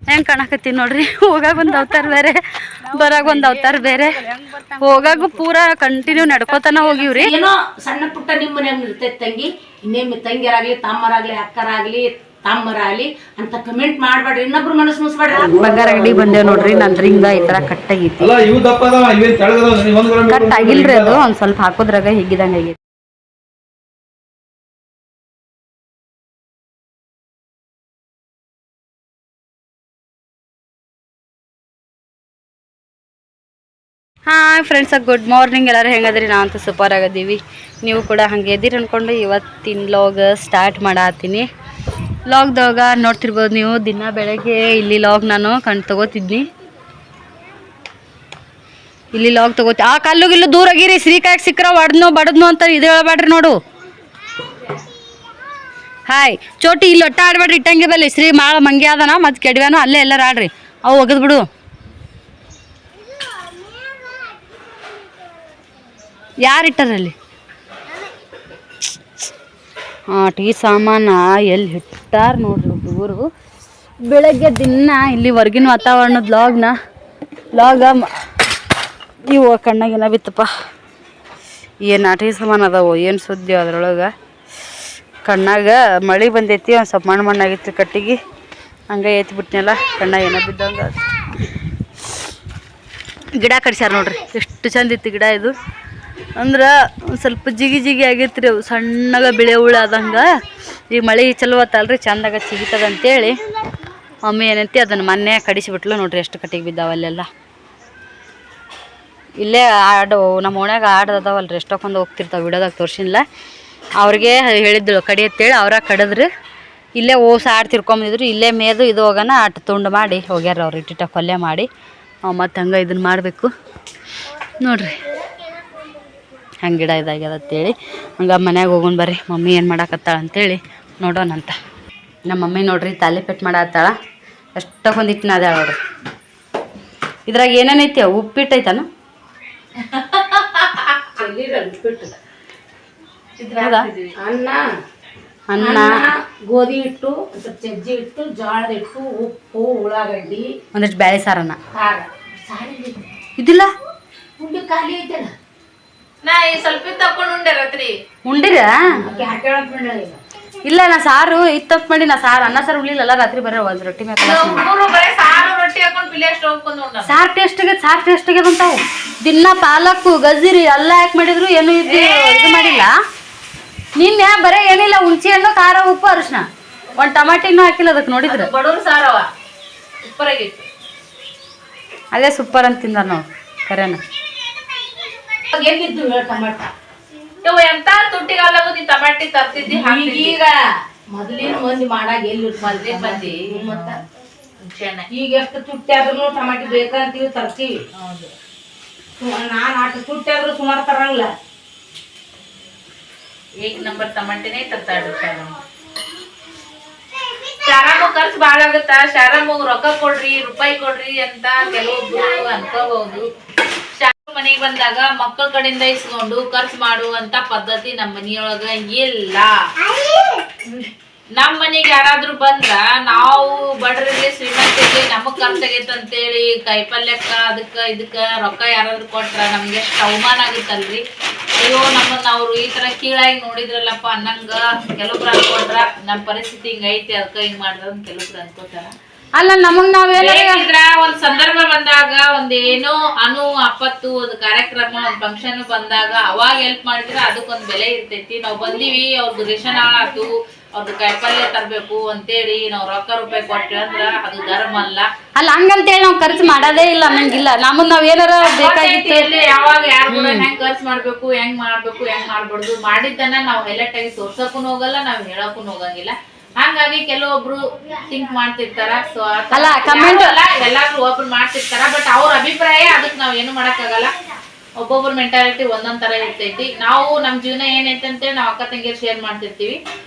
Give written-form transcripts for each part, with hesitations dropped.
ಹೆಂಗ್ ಕಾಣಕತ್ತೀವಿ ನೋಡ್ರಿ. ಹೋಗಾಗ ಒಂದು ಅವತಾರ ಬೇರೆ, ಬರಾಗ ಒಂದು ಅವತಾರ ಬೇರೆ. ಹೋಗಾಗು ಪೂರಾ ಕಂಟಿನ್ಯೂ ನಡ್ಕೋತಾನ ಹೋಗಿವ್ರಿ. ಏನೋ ಸಣ್ಣ ಪುಟ್ಟ ನಿಮ್ಮ ಮನ್ಯಾಗ ಇರ್ತೈತಿ ತಂಗಿ, ಇನ್ನೇಮ್ ತಂಗಿಯರಾಗ್ಲಿ ತಮ್ಮರಾಗ್ಲಿ ಅಕ್ಕರಾಗ್ಲಿ ತಮ್ಮರಾಗ್ಲಿ ಅಂತ ಕಮೆಂಟ್ ಮಾಡ್ಬೇಡ್ರಿ, ಇನ್ನೊಬ್ರು ಮನಸ್ಸು ಮುಸ್ಬೇಡ್ರಿ. ಬಂಗಾರ ಅಂಗಡಿ ಬಂದೇವ್ ನೋಡ್ರಿ. ನಂದ್ ರಿಂಗ ಈ ತರ ಕಟ್ಟಾಗೈತಿ. ಕಟ್ ಆಗಿಲ್ರಿ, ಅದು ಒಂದ್ ಸ್ವಲ್ಪ ಹಾಕೋದ್ರಾಗ ಹಿಗ್ಗಿದಂಗ ಆಗೈತಿ. Hi friends, good morning. ಎಲ್ಲರೂ ಹೆಂಗದ್ರಿ? ನಾವಂತೂ ಸೂಪರ್ ಆಗದೀವಿ, ನೀವು ಕೂಡ ಹಂಗೆ ಇದ್ದೀರಿ ಅನ್ಕೊಂಡು ಇವತ್ತಿನ ಲಾಗ್ ಸ್ಟಾರ್ಟ್ ಮಾಡತ್ತೀನಿ. ಲಾಗ್ದಾಗ ನೋಡ್ತಿರ್ಬೋದು ನೀವು, ದಿನ ಬೆಳಗ್ಗೆ ಇಲ್ಲಿ ಲಾಗ್ ನಾನು ತಗೋತಿದ್ನಿ. ಇಲ್ಲಿ ಲಾಗ್ ತಗೋತಿ. ಆ ಕಲ್ಲು ಗಿಲ್ಲು ದೂರ ಆಗಿರಿ, ಶ್ರೀಕಾಯಕ್ ಸಿಕ್ಕ್ರ ಹೊಡೆದ್ನೋ ಬಡದ್ನೋ ಅಂತ ಇದು ಹೇಳ್ಬೇಡ್ರಿ ನೋಡು. ಹಾಯ್ ಚೋಟಿ, ಇಲ್ಲಿ ಒಟ್ಟ ಆಡ್ಬೇಡ್ರಿ, ಇಟ್ಟಂಗೆ ಬಲ್ಲಿ ಶ್ರೀ ಮಾಳ ಮಂಗೆ ಅದನ ಮತ್ತು ಕೆಡವ್ಯಾನು, ಅಲ್ಲೇ ಎಲ್ಲರೂ ಆಡ್ರಿ. ಅವು ಒಗದ್ ಬಿಡು. ಯಾರು ಇಟ್ಟಾರಲ್ಲಿ? ಹಾಂ, ಟೀ ಸಾಮಾನ ಎಲ್ಲಿ ಇಟ್ಟಾರ ನೋಡ್ರಿ ಹುಡುಗರು. ಬೆಳಗ್ಗೆ ದಿನ ಇಲ್ಲಿ ಹೊರ್ಗಿನ ವಾತಾವರಣದ ಲಾಗ ಇವು ಕಣ್ಣಾಗೇನ ಬಿತ್ತಪ್ಪ. ಏನು ಟೀ ಸಾಮಾನು ಅದಾವು, ಏನು ಸುದ್ದಿ ಅದ್ರೊಳಗೆ. ಕಣ್ಣಾಗ ಮಳೆ ಬಂದೈತಿ, ಒಂದು ಸ್ವಲ್ಪ ಮಣ್ಣಾಗಿತ್ತು ಕಟ್ಟಿಗೆ, ಹಂಗೆ ಎತ್ತಿ ಬಿಟ್ನೆಲ್ಲ, ಕಣ್ಣಾಗ ಏನ ಬಿದ್ದಂಗೆ. ಗಿಡ ಕಡ್ಸ್ಯಾರ ನೋಡ್ರಿ, ಎಷ್ಟು ಚಂದ ಇತ್ತು ಗಿಡ. ಇದು ಅಂದ್ರೆ ಒಂದು ಸ್ವಲ್ಪ ಜಿಗಿ ಆಗೈತೆ ರೀ, ಅವು ಸಣ್ಣಗೆ ಬಿಳೆ ಹುಳ ಆದಂಗೆ. ಈಗ ಮಳೆ ಚಲೋ ಆತಲ್ರಿ, ಚಂದಾಗ ಚಿಗಿತದ ಅಂತೇಳಿ ಮಮ್ಮಿ ಏನಂತಿ ಅದನ್ನು ಮೊನ್ನೆ ಕಡಿಸಿಬಿಟ್ಲು ನೋಡ್ರಿ. ಎಷ್ಟು ಕಟ್ಟಿಗೆ ಬಿದ್ದಾವಲ್ಲೆಲ್ಲ. ಇಲ್ಲೇ ಆಡು, ನಮ್ಮ ಓಣ್ಯಾಗ ಆಡು ಅದಾವಲ್ರಿ, ಎಷ್ಟೊಂದು ಹೋಗ್ತಿರ್ತಾವೆ, ವಿಡಿಯೋದಾಗ ತೋರ್ಸಿಲ್ಲ. ಅವ್ರಿಗೆ ಹೇಳಿದ್ದಳು ಕಡಿ ಅಂತೇಳಿ, ಅವ್ರ ಕಡಿದ್ರು. ಇಲ್ಲೇ ಓಸ ಆಡು ತಿರ್ಕೊಂಬಂದಿದ್ರು, ಇಲ್ಲೇ ಮೇದು ಇದು ಹೋಗೋಣ ಆಟ ತುಂಡು ಮಾಡಿ ಹೋಗ್ಯಾರ ಅವ್ರು. ಇಟ್ಟಿಟ್ಟ ಪಲ್ಯ ಮಾಡಿ ಮತ್ತು ಹಂಗೆ ಇದನ್ನು ಮಾಡಬೇಕು ನೋಡ್ರಿ. ಹಂಗೆ ಗಿಡ ಇದಾಗ್ಯದ ಅಂತೇಳಿ ಹಂಗೆ ಮನ್ಯಾಗ ಹೋಗೋಣ ಬರ್ರಿ, ಮಮ್ಮಿ ಏನು ಮಾಡಾಕತ್ತಾಳ ಅಂತೇಳಿ ನೋಡೋಣಂತ. ನಮ್ಮ ಮಮ್ಮಿ ನೋಡ್ರಿ ತಾಲಿಪೆಟ್ಟು ಮಾಡತ್ತಾಳ. ಎಷ್ಟೊಂದು ಹಿಟ್ಟನ ಅದ ನೋಡ್ರಿ. ಇದ್ರಾಗ ಏನೇನೈತಿ? ಉಪ್ಪಿಟ್ಟು ಐತಾನು? ಅನ್ನ, ಗೋಧಿ ಹಿಟ್ಟು, ಸಜ್ಜಿ ಹಿಟ್ಟು, ಜೋಳದ ಹಿಟ್ಟು, ಉಪ್ಪು, ಉಳ್ಳಾಗಡ್ಡಿ, ಒಂದಿಷ್ಟು ಬ್ಯಾಳೆ ಸಾರನ್ನ. ಇದಿಲ್ಲ ಉಂಡಿ ಖಾಲಿ ಐತಲ್ಲ, ನಾ ಸ್ವಲ್ಪ ತಕೊಂಡು ಉಂಡೆ ರಾತ್ರಿ. ಉಂಡಿರ? ಇಲ್ಲ, ನಾ ಸಾರು ಇತ್ತಪ್ ಮಾಡಿ, ನಾ ಸಾರು ಅನ್ನ ಸಾರು ಉಳಿಲಿಲ್ಲ ರಾತ್ರಿ. ಬರೀ ಒಂದು ರೊಟ್ಟಿ ಮೇಲೆ ಸಾರು ಟೇಸ್ಟ್ ಆಗ್ಯದ, ಸಾರು ಟೇಸ್ಟ್ ಆಗ್ಯದ ಅಂತಾವು. ದಿನ ಪಾಲಕ್ಕು ಗಜ್ಜರಿ ಎಲ್ಲ ಯಾಕೆ ಮಾಡಿದ್ರು ಏನು ಇದು ಮಾಡಿಲ್ಲ. ನಿನ್ನೆ ಬರೀ ಏನಿಲ್ಲ, ಹುಣಸೆ ಹಣ್ಣು, ಖಾರ, ಉಪ್ಪು, ಅರಿಶಿನ, ಒಂದು ಟಮಾಟಿನೂ ಹಾಕಿಲ್ಲ ಅದಕ್ಕೆ. ನೋಡಿದ್ರೆ ಬಡವ್ರ ಸಾರವ ಸೂಪರ್ ಆಗಿತ್ತು. ಅದೇ ಸೂಪರ್ ಅಂತ ತಿಂದ ನಾವು ಕರೆನ. ಎಲ್ಲಿದ್ದು ಟಮಾಟ ಎಂತ ತುಟ್ಟಿಗಾಲಾಗ ನೀ ಟಮಾಟಿ ತರ್ತಿದ್ದಿ. ಈಗ ಮೊದಲಿನ ಮಂದಿ ಮಾಡಾಗ ಎಲ್ಲಿ ಮೊದ್ಲಿನ ಮಂದಿ ಮತ್ತ ಈಗ ಎಷ್ಟು ತುಟ್ಟಿ ಆದ್ರೂ ಟಮಾಟಿ ಬೇಕಂತೀವಿ, ತರ್ತೀವಿ. ನಾನ್ ಆಟ ತುಟ್ಟಿ ಆದ್ರೂ ಸುಮಾರು ತರಂಗಿಲ್ಲ. ಏಕ್ ನಂಬರ್ ಟಮಾಟಿನೇ ತರ್ತಾಳ್ರಿ ಶಾರಮ್ಮ. ಖರ್ಚು ಬಾಳ ಆಗತ್ತ, ಶಾರಮ್ಮ ರೊಕ್ಕ ಕೊಡ್ರಿ, ರೂಪಾಯಿ ಕೊಡ್ರಿ ಅಂತ ಕೆಲವೊಬ್ರು ಅನ್ಕೋಬಹುದು. ಮನೆಗೆ ಬಂದಾಗ ಮಕ್ಕಳ ಕಡೆಯಿಂದ ಇಸ್ಕೊಂಡು ಖರ್ಚು ಮಾಡುವಂತ ಪದ್ಧತಿ ನಮ್ಮ ಮನಿಯೊಳಗ ಇಲ್ಲ. ನಮ್ಮ ಮನೆಗೆ ಯಾರಾದ್ರೂ ಬಂದ್ರ ನಾವು ಬಡ್ರಿಗೆ ಶ್ರೀಮಂತಿಗೆ ನಮಗ್ ಖರ್ಚಾಗೈತೆ ಅಂತೇಳಿ ಕಾಯಿಪಲ್ಯಕ್ಕ ಅದಕ್ಕ ಇದಕ್ಕ ರೊಕ್ಕ ಯಾರಾದ್ರೂ ಕೊಟ್ರ ನಮ್ಗೆ ಎಷ್ಟು ಅವಮಾನ ಆಗುತ್ತಲ್ರಿ. ಅಯ್ಯೋ ನಮ್ಮನ್ನ ಅವ್ರು ಈ ತರ ಕೀಳಾಗಿ ನೋಡಿದ್ರಲ್ಲಪ್ಪ ಅನ್ನಂಗ ಕೆಲವ್ರು ಅನ್ಕೊಂಡ್ರ. ನಮ್ಮ ಪರಿಸ್ಥಿತಿ ಹಿಂಗೈತಿ ಅದಕ್ಕ ಹಿಂಗ್ ಮಾಡ್ರ ಅಂತ ಕೆಲವ್ರು ಅನ್ಕೋತಾರ. ಅಲ್ಲ, ನಮಗ್ ನಾವೇನಿದ್ರ ಒಂದ್ ಸಂದರ್ಭ ಬಂದಾಗ ಒಂದೇನೋ ಆಪತ್ತು, ಒಂದು ಕಾರ್ಯಕ್ರಮ, ಒಂದ್ ಫಂಕ್ಷನ್ ಬಂದಾಗ ಅವಾಗ ಹೆಲ್ಪ್ ಮಾಡಿದ್ರೆ ಅದಕ್ಕೊಂದ್ ಬೆಲೆ ಇರ್ತೈತಿ. ನಾವ್ ಬಂದಿವಿ, ಅವ್ರದ್ದು ರೇಷನ್ ಹಾಳಾತು, ಅವ್ರದ್ದು ಕಾಯಿಪಲ್ಯ ತರ್ಬೇಕು ಅಂತೇಳಿ ನಾವ್ ರೊಕ್ಕ ರೂಪಾಯಿ ಕೊಟ್ರಿ ಅಂದ್ರ ಅದು ಧರ್ಮ ಅಲ್ಲ. ಅಲ್ಲ, ಹಂಗಂತೇಳಿ ನಾವ್ ಖರ್ಚು ಮಾಡೋದೇ ಇಲ್ಲ ಅನ್ನಂಗಿಲ್ಲ. ನಮಗ್ ನಾವ್ ಏನಾರ ಬೇಕಾಗಿತ್ತು ಯಾವಾಗ ಯಾರು ಕೂಡ ಹೆಂಗ್ ಖರ್ಚು ಮಾಡ್ಬೇಕು, ಹೆಂಗ್ ಮಾಡ್ಬಾರ್ದು, ಮಾಡಿದ್ದನ್ನ ನಾವ್ ಹೈಲೈಟ್ ಆಗಿ ತೋರ್ಸಕ್ಕೂ ಹೋಗಲ್ಲ, ನಾವ್ ಹೇಳಕ್ಕೂ ಹೋಗಂಗಿಲ್ಲ. ಹಂಗಾಗಿ ಕೆಲವೊಬ್ರು ಥಿಂಕ್ ಮಾಡ್ತಿರ್ತಾರ. ಸೊ ಅಲ್ಲ, ಕಮೆಂಟ್ ಎಲ್ಲಾರು ಒಬ್ರು ಮಾಡ್ತಿರ್ತಾರ, ಬಟ್ ಅವ್ರ ಅಭಿಪ್ರಾಯ, ಅದಕ್ಕೆ ನಾವ್ ಏನು ಮಾಡಕ್ಕಾಗಲ್ಲ. ಒಬ್ಬೊಬ್ರ ಮೆಂಟಾಲಿಟಿ ಒಂದೊಂದ್ ತರ ಇರ್ತೈತಿ. ನಾವು ನಮ್ ಜೀವನ ಏನೈತೆ ಅಂತೇಳಿ ನಾವ್ ಅಕ್ಕ ತಂಗಿಯರ್ ಶೇರ್ ಮಾಡ್ತಿರ್ತೀವಿ.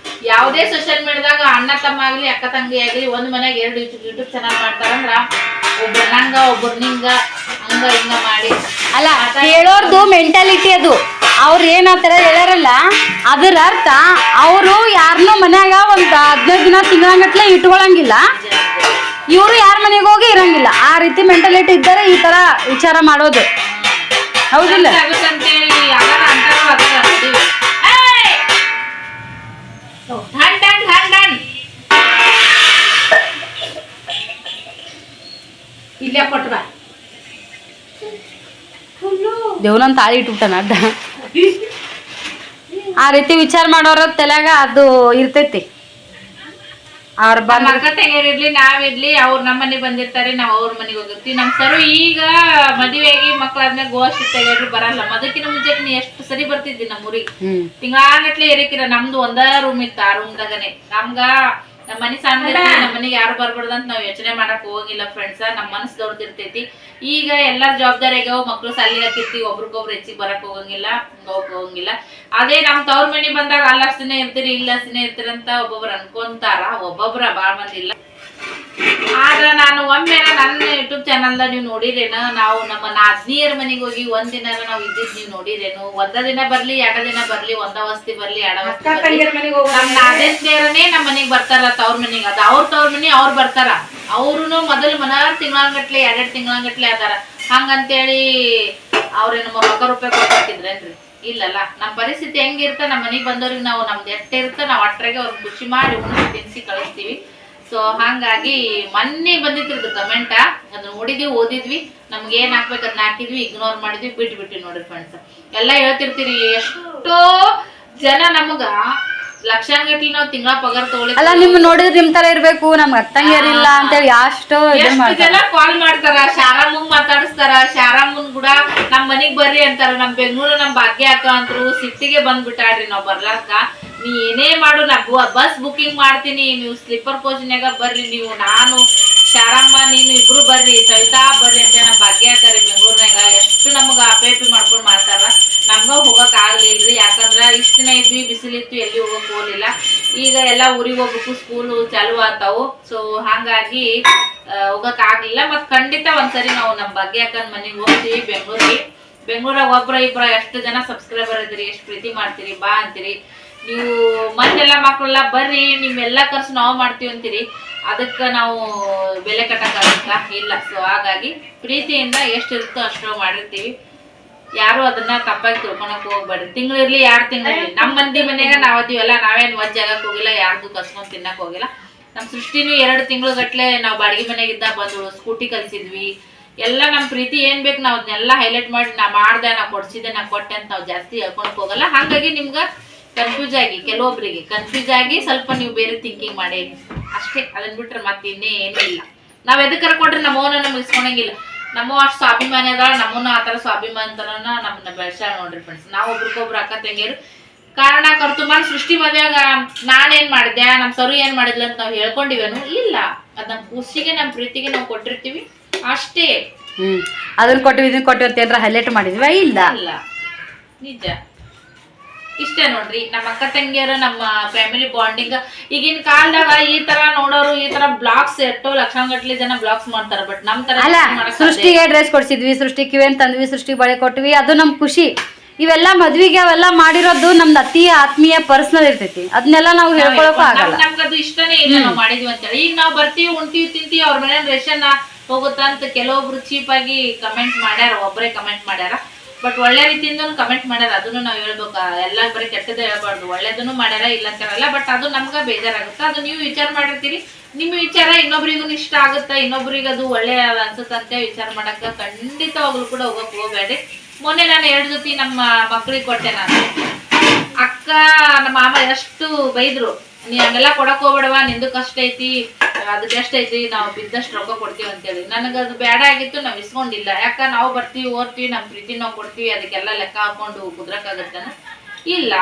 ಯಾವುದೇ ಸೋಷಿಯಲ್ ಮೀಡಿಯಾದಾಗ ಅಣ್ಣ ತಮ್ಮ ಆಗ್ಲಿ ಅಕ್ಕ ತಂಗಿ ಆಗ್ಲಿ ಒಂದ್ ಮನ್ಯಾಗ 2 ಯೂಟ್ಯೂಬ್ ಚಾನಲ್ ಮಾಡ್ತಾರಂದ್ರ ಒಬ್ರ ನಂಗ ಒಬ್ರ ನಿಂಗ ಹಂಗ ಹಿಂಗ ಮಾಡಿ. ಅಲ್ಲ, ಹೇಳೋರ್ದು ಮೆಂಟಾಲಿಟಿ ಅದು. ಅವ್ರು ಏನಾತರ ಹೇಳಾರಲ್ಲ, ಅದರ ಅರ್ಥ ಅವರು ಯಾರನ್ನೋ ಮನ್ಯಾಗ ಒಂದ್ 15 ದಿನ ತಿಂಗಳಂಗಟ್ಲೆ ಇಟ್ಕೊಳಂಗಿಲ್ಲ. ಇವರು ಯಾರ ಮನೆಗೆ ಹೋಗಿ ಇರಂಗಿಲ್ಲ. ಆ ರೀತಿ ಮೆಂಟಾಲಿಟಿ ಇದ್ದರೆ ಈ ತರ ವಿಚಾರ ಮಾಡೋದು, ಹೌದಿಲ್ಲ? ಅಂತೇಳಿ ಯಾರು ಅಂತಾರೋ ಅದರ ಮದುವೆ ಇಲ್ಲೇ ಕೊಟ್ಟ ದೇವ್ನೊಂದು ತಾಳಿ ಇಟ್ಬಿಟ್ಟನ ಅಡ್ಡ. ಆ ರೀತಿ ವಿಚಾರ ಮಾಡೋರ ತಲೆಯಾಗ ಅದು ಇರ್ತೈತಿ. ಅವ್ರ ಮರ್ಕಟ್ಟೆಗಿರ್ಲಿ ನಾವಿರ್ಲಿ ಅವ್ರ ನಮ್ಮ ಮನೆಗೆ ಬಂದಿರ್ತಾರೆ, ನಾವ್ ಅವ್ರ ಮನೆಗೆ ಹೋಗಿರ್ತೀವಿ. ನಮ್ ಸರು ಈಗ ಮದುವೆಯಾಗಿ ಮಕ್ಳಾದ್ಮೇಲೆ ಗೋಷ್ಠಿ ತೆಗೆದ್ರು ಬರಲ್ಲ. ಮದಕ್ಕಿನ ಮುಂಚೆ ನೀ ಎಷ್ಟು ಸರಿ ಬರ್ತಿದ್ದಿ ನಮ್ಮ ಊರಿಗೆ. ತಿಂಗಳಾಗಟ್ಲೆ ಏರಿಕಿರ ನಮ್ದು ಒಂದ ರೂಮ್ ಇತ್ತು. ಆ ರೂಮ್ದಾಗನೆ ನಮ್ಗ ನಮ್ಮ ಮನೆ ಸಣ್ಣ ನಮ್ಮ ಮನೆಗೆ ಯಾರು ಬರ್ಬಾರ್ದು ಅಂತ ನಾವ್ ಯೋಚನೆ ಮಾಡಕ್ ಹೋಗಿಲ್ಲ ಫ್ರೆಂಡ್ಸ್. ನಮ್ ಮನಸ್ ದೊಡ್ಡದಿರ್ತೈತಿ. ಈಗ ಎಲ್ಲಾರ ಜವಾಬ್ದಾರಿ ಆಗ್ಯಾವ, ಮಕ್ಳು ಸಾಲಿಗೆ ಹಾಕಿರ್ತೀವಿ, ಒಬ್ರಿಗೊಬ್ರು ಹೆಚ್ಚಿಗೆ ಬರಕ್ ಹೋಗಂಗಿಲ್ಲ. ಅದೇ ನಮ್ ತವ್ರ ಮನೆ ಬಂದಾಗ ಅಲ್ಲಷ್ಟು ದಿನ ಇರ್ತೀರಿ ಇಲ್ಲಷ್ಟು ದಿನ ಇರ್ತೀರಿ ಅಂತ ಒಬ್ಬೊಬ್ರು ಅನ್ಕೊಂತಾರ, ಒಬ್ಬೊಬ್ರ ಬಾಳ ಮಂದಿ ಇಲ್ಲ. ಆದ್ರ ನಾನು ಒಮ್ಮೆ ನನ್ನ ಯೂಟ್ಯೂಬ್ ಚಾನಲ್ ನೀವು ನೋಡಿರೇನು, ನಾವು ನಮ್ಮ ನಾದ್ನಿಯರ ಮನೆಗೆ ಹೋಗಿ ಒಂದಿನ ನಾವು ಇದ್ದಿದ್ ನೀವು ನೋಡಿರೇನು? ಒಂದ ದಿನ ಬರ್ಲಿ, 2 ದಿನ ಬರ್ಲಿ, ಒಂದ ವಸ್ತಿ ಬರ್ಲಿ, 2 ವಸ್ತಿ ಬರ್ಲಿ, ನಮ್ ನಾದೇಸ್ನೇರನೇ ನಮ್ಮ ಮನೆಗ್ ಬರ್ತಾರ ತವ್ರ ಮನೆಗೆ. ಅದ ಅವ್ರ ತವ್ರ ಮನೆ ಅವ್ರು ಬರ್ತಾರ. ಅವ್ರುನು ಮೊದಲು ತಿಂಗಳಂಗಟ್ಲೆ 2 ತಿಂಗಳಂಗಟ್ಲೆ ಅದಾರ. ಹಂಗಂತೇಳಿ ಅವ್ರೇನು ₹100 ಕೊಟ್ಟಿದ್ರೇನ್ರಿ? ಇಲ್ಲಲ್ಲ. ನಮ್ಮ ಪರಿಸ್ಥಿತಿ ಹೆಂಗಿರ್ತ ನಮ್ಮ ಮನೆಗೆ ಬಂದವ್ರಿಗೆ ನಾವು ನಮ್ದು ಎಷ್ಟೇ ಇರ್ತ ನಾವು ಅಟ್ರಾಗೆ ಅವ್ರಿಗೆ ಖುಷಿ ಮಾಡಿ ಉಣಿಸಿ ತಿನ್ಸಿ ಕಳಿಸ್ತೀವಿ. ಸೊ ಹಾಗಾಗಿ ಮೊನ್ನೆ ಬಂದಿತ್ತು ಕಮೆಂಟ, ಅದನ್ನ ನೋಡಿದ್ವಿ, ಓದಿದ್ವಿ, ನಮ್ಗೆ ಏನ್ ಹಾಕ್ಬೇಕು ಅದನ್ನ ಹಾಕಿದ್ವಿ, ಇಗ್ನೋರ್ ಮಾಡಿದ್ವಿ, ಬಿಟ್ಬಿಟ್ವಿ ನೋಡ್ರಿ ಫ್ರೆಂಡ್ಸ್. ಎಲ್ಲ ಹೇಳ್ತಿರ್ತೀರಿ, ಎಷ್ಟೋ ಜನ ನಮಗ ಲಕ್ಷಾನ್ಗಟ್ಲಿ ನಾವು ತಿಂಗಳ ಪಗಾರ ತಗೊಳ್ಳಿ. ಅಲ್ಲ, ನಿಮ್ ನೋಡಿದ್ರೆ ನಿಮ್ ತರ ಇರ್ಬೇಕು, ನಮ್ಗೆ ಅರ್ಥಂಗಿರಿಲ್ಲ ಅಂತೇಳಿ ಎಷ್ಟು ಜನ ಕಾಲ್ ಮಾಡ್ತಾರ, ಶಾರಾಮಂಗ್ ಮಾತಾಡಿಸ್ತಾರ. ಶಾರಾಮನ್ ಕೂಡ ನಮ್ ಮನಿಗ್ ಬರ್ರಿ ಅಂತಾರ. ನಮ್ ಬೆಂಗಳೂರು ನಮ್ ಭಾಗ್ಯ ಅಕ್ಕ ಅಂತರು ಸಿಟ್ಟಿಗೆ ಬಂದ್ಬಿಟ್ಟಾಡ್ರಿ ನಾವ್ ಬರ್ಲಾಕ. ನೀ ಏನೇ ಮಾಡು, ನಾ ಬಸ್ ಬುಕಿಂಗ್ ಮಾಡ್ತೀನಿ, ನೀವು ಸ್ಲೀಪರ್ ಕೋಚ್ನ್ಯಾಗ ಬರ್ರಿ, ನೀವು ನಾನು ಶಾರಮ್ಮ ನೀನು ಇಬ್ರು ಬರ್ರಿ, ಸವಿತಾ ಬರ್ರಿ ಅಂತ ನಮ್ ಭಾಗ್ಯ ಅಕ್ಕರಿ ಬೆಂಗಳೂರ್ನಾಗ ಎಷ್ಟು ನಮಗ ಅಪೇಪಿ ಮಾಡ್ಕೊಂಡ್ ಮಾಡ್ತಾರ. ನಮ್ಗ ಹೋಗಕ್ ಆಗ್ಲಿಲ್ರಿ, ಯಾಕಂದ್ರ ಇಷ್ಟ ದಿನ ಇದ್ವಿ, ಬಿಸಿಲಿತ್ತು, ಎಲ್ಲಿ ಹೋಗಕ್ ಹೋಗ್ಲಿಲ್ಲ. ಈಗ ಎಲ್ಲಾ ಊರಿಗೆ ಹೋಗ್ಬೇಕು, ಸ್ಕೂಲು ಚಾಲು ಆತಾವು. ಸೊ ಹಾಗಾಗಿ ಹೋಗಕ್ ಆಗ್ಲಿಲ್ಲ. ಮತ್ ಖಂಡಿತ ಒಂದ್ಸರಿ ನಾವು ನಮ್ ಭಾಗ್ಯ ಅಕ್ಕನ ಮನೆಗೆ ಹೋಗ್ತೀವಿ ಬೆಂಗಳೂರಾಗ ಒಬ್ರ ಇಬ್ರ ಎಷ್ಟು ಜನ ಸಬ್ಸ್ಕ್ರೈಬರ್ ಇದ್ರಿ, ಎಷ್ಟು ಪ್ರೀತಿ ಮಾಡ್ತೀರಿ, ಬಾ ಅಂತೀರಿ. ನೀವು ಮತ್ತೆಲ್ಲ ಮಕ್ಳೆಲ್ಲ ಬರ್ರಿ, ನಿಮ್ಮೆಲ್ಲಾ ಖರ್ಚು ನಾವು ಮಾಡ್ತೀವಿ ಅಂತೀರಿ. ಅದಕ್ಕ ನಾವು ಬೆಲೆ ಕಟ್ಟಕ್ಕಾಗತ್ತ ಇಲ್ಲ. ಸೊ ಹಾಗಾಗಿ ಪ್ರೀತಿಯಿಂದ ಎಷ್ಟಿರುತ್ತೋ ಅಷ್ಟು ಮಾಡಿರ್ತೀವಿ. ಯಾರು ಅದನ್ನ ತಪ್ಪಾಗಿ ತಿಳ್ಕೊಳಕ್ ಹೋಗ್ಬೇಡ್ರಿ. ತಿಂಗಳಿರ್ಲಿ 2 ತಿಂಗಳಿರ್ಲಿ, ನಮ್ಮ ಮಂದಿ ಮನ್ಯಾಗ ನಾವ್ ಅದೀವಲ್ಲ, ನಾವೇನ್ ಒಂದ್ ಜಾಗಕ್ಕೆ ಹೋಗಿಲ್ಲ, ಯಾರ್ದು ಕಸ್ಕೊಂಡ್ ತಿನ್ನಕ್ ಹೋಗಿಲ್ಲ. ನಮ್ ಸೃಷ್ಟಿನೂ 2 ತಿಂಗಳು ಗಟ್ಲೆ ನಾವು ಬಾಡಿಗೆ ಮನೆಗಿದ್ದ ಬಂದಳು, ಸ್ಕೂಟಿ ಕಲ್ಸಿದ್ವಿ. ಎಲ್ಲ ನಮ್ ಪ್ರೀತಿ ಏನ್ ಬೇಕು ನಾವು ಅದನ್ನೆಲ್ಲ ಹೈಲೈಟ್ ಮಾಡಿ, ನಾ ಮಾಡ್ದೆ, ನಾ ಕೊಡ್ಸಿದ್ದೆ, ನಾ ಕೊಟ್ಟೆ ಅಂತ ನಾವು ಜಾಸ್ತಿ ಹೇಳ್ಕೊಳಕ್ ಹೋಗಲ್ಲ. ಹಾಗಾಗಿ ನಿಮ್ಗ ಕೆಲವೊಬ್ರಿಗೆ ಕನ್ಫ್ಯೂಸ್ ಆಗಿ ಸ್ವಲ್ಪ ನೀವು ಬೇರೆ ಥಿಂಕಿಂಗ್ ಮಾಡಿ ಅಷ್ಟೇ. ಅದನ್ನ ಬಿಟ್ರೆ ಮತ್ತೆ ಇನ್ನೇ ಏನೂ ಇಲ್ಲ. ನಾವ್ ಎದಕ್ಕಾರ ಕೊಟ್ರೆ ನಮ್ಮವನ್ನ ನಮ್ಗೆ ಇಸ್ಕೊಳಂಗಿಲ್ಲ. ನಮ್ಮ ಅಷ್ಟು ಸ್ವಾಭಿಮಾನಿ ಅದಾಳ, ನಮ್ಮನ್ನ ಆತರ ಸ್ವಾಭಿಮಾನಿ ತರನ ನಮ್ಮನ್ನ ಬೆಳೆಸಾಳ ನೋಡ್ರಿ ಫ್ರೆಂಡ್ಸ್. ನಾವು ಒಬ್ರಿಗೊಬ್ರು ಅಕ್ಕ ತಂಗಿಯರು ಕಾರಣ ಕರ್ತು ಮಾಡಿ ಸೃಷ್ಟಿ ಮದ್ವೆಯಾಗ ನಾನೇನ್ ಮಾಡಿದ್ದೆ, ನಮ್ ಸರು ಏನ್ ಮಾಡಿದ್ಲ ಅಂತ ನಾವ್ ಹೇಳ್ಕೊಂಡಿವೇನು ಇಲ್ಲ. ಅದ್ ನಮ್ ಖುಷಿಗೆ ನಮ್ ಪ್ರೀತಿಗೆ ನಾವು ಕೊಟ್ಟಿರ್ತೀವಿ ಅಷ್ಟೇ. ಅದನ್ನ ಕೊಟ್ಟಿವಿ ಇದನ್ನ ಕೊಟ್ಟಿವಿ ಅಂತ ಏನಾರ ಹೈಲೈಟ್ ಮಾಡಿದ್ವಿ ಇಲ್ಲ ನಿಜ. ಇಷ್ಟೇ ನೋಡ್ರಿ ನಮ್ಮ ಅಕ್ಕ ತಂಗಿಯರು, ನಮ್ಮ ಫ್ಯಾಮಿಲಿ ಬಾಂಡಿಂಗ್. ಈಗಿನ ಕಾಲದಾಗ ಈ ತರ ನೋಡೋರು, ಈ ತರ ಬ್ಲಾಗ್ಸ್ ಎಷ್ಟೋ ಲಕ್ಷಾಂಗಟ್ಲೆ ಜನ ಬ್ಲಾಗ್ಸ್ ಮಾಡ್ತಾರ. ಬಟ್ ನಮ್ ತರ ಸೃಷ್ಟಿಗೆ ಡ್ರೆಸ್ ಕೊಡ್ಸಿದ್ವಿ, ಸೃಷ್ಟಿ ಕಿವೇನ್ ತಂದ್ವಿ, ಸೃಷ್ಟಿ ಬಳೆ ಕೊಟ್ವಿ, ಅದು ನಮ್ ಖುಷಿ. ಇವೆಲ್ಲ ಮದ್ವಿಗೆ ಅವೆಲ್ಲ ಮಾಡಿರೋದು ನಮ್ದು ಅತಿ ಆತ್ಮೀಯ ಪರ್ಸನಲ್ ಇರ್ತೈತಿ. ಅದನ್ನೆಲ್ಲ ನಾವು ಹೇಳ್ಕೊಳಕ್ ಆಗಲ್ಲ. ನಮ್ಗದು ಇಷ್ಟನೇ ಇಲ್ಲ ನಾವು ಮಾಡಿದ್ವಿ ಅಂತೇಳಿ. ಈಗ ನಾವ್ ಬರ್ತೀವಿ, ಉಣ್ತೀವಿ, ತಿಂತೀವಿ, ಅವ್ರ ಮನೆ ರೇಷನ್ ಹೋಗುತ್ತ ಅಂತ ಕೆಲವೊಬ್ರು ಚೀಪ್ ಆಗಿ ಕಮೆಂಟ್ ಮಾಡ್ಯಾರ, ಒಬ್ಬರೇ ಕಮೆಂಟ್ ಮಾಡ್ಯಾರ. ಬಟ್ ಒಳ್ಳೆ ರೀತಿಯಿಂದ ಕಮೆಂಟ್ ಮಾಡ್ಯಾರ, ಅದನ್ನು ನಾವ್ ಹೇಳ್ಬೇಕು. ಎಲ್ಲ ಬರೀ ಕೆಟ್ಟದ ಹೇಳ್ಬಾರ್ದು, ಒಳ್ಳೇದನ್ನು ಮಾಡ್ಯಾರ ಇಲ್ಲ ಅಂತಾರಲ್ಲ. ಬಟ್ ಅದು ನಮ್ಗ ಬೇಜಾರಾಗುತ್ತೆ. ಅದು ನೀವು ವಿಚಾರ ಮಾಡಿರ್ತೀರಿ, ನಿಮ್ ವಿಚಾರ ಇನ್ನೊಬ್ರಿಗೂ ಇಷ್ಟ ಆಗುತ್ತಾ, ಇನ್ನೊಬ್ರಿಗೆ ಅದು ಒಳ್ಳೆ ಅನ್ಸುತ್ತಂತೆ ವಿಚಾರ ಮಾಡಕ್ಕ ಖಂಡಿತವಾಗ್ಲೂ ಕೂಡ ಹೋಗಕ್ ಹೋಗ್ಬೇಡ್ರಿ. ಮೊನ್ನೆ ನಾನು 2 ಜೊತೆ ನಮ್ಮ ಮಕ್ಳಿಗೆ ಕೊಟ್ಟೆ. ನಾನು ಅಕ್ಕ ನಮ್ಮ ಮಾಮ ಎಷ್ಟು ಬೈದ್ರು, ನೀ ಹಂಗೆಲ್ಲ ಕೊಡಕ್ ಹೋಗ್ಬೇಡವಾ, ನಿಂದು ಕಷ್ಟ ಐತಿ, ಅದಕ್ಕೆ ಎಷ್ಟೈತಿ, ನಾವು ಬಿದ್ದಷ್ಟು ರೊಕ್ಕ ಕೊಡ್ತೀವಿ ಅಂತೇಳಿ. ನನಗದು ಬೇಡ ಆಗಿತ್ತು, ನಾವ್ ಇಸ್ಕೊಂಡಿಲ್ಲ. ಯಾಕ ನಾವು ಬರ್ತೀವಿ, ಓದ್ತೀವಿ, ನಮ್ ಪ್ರೀತಿ ನಾವು ಕೊಡ್ತೀವಿ, ಅದಕ್ಕೆಲ್ಲ ಲೆಕ್ಕ ಹಾಕೊಂಡು ಕುದ್ರಕ್ಕಾಗತ್ತನ ಇಲ್ಲ.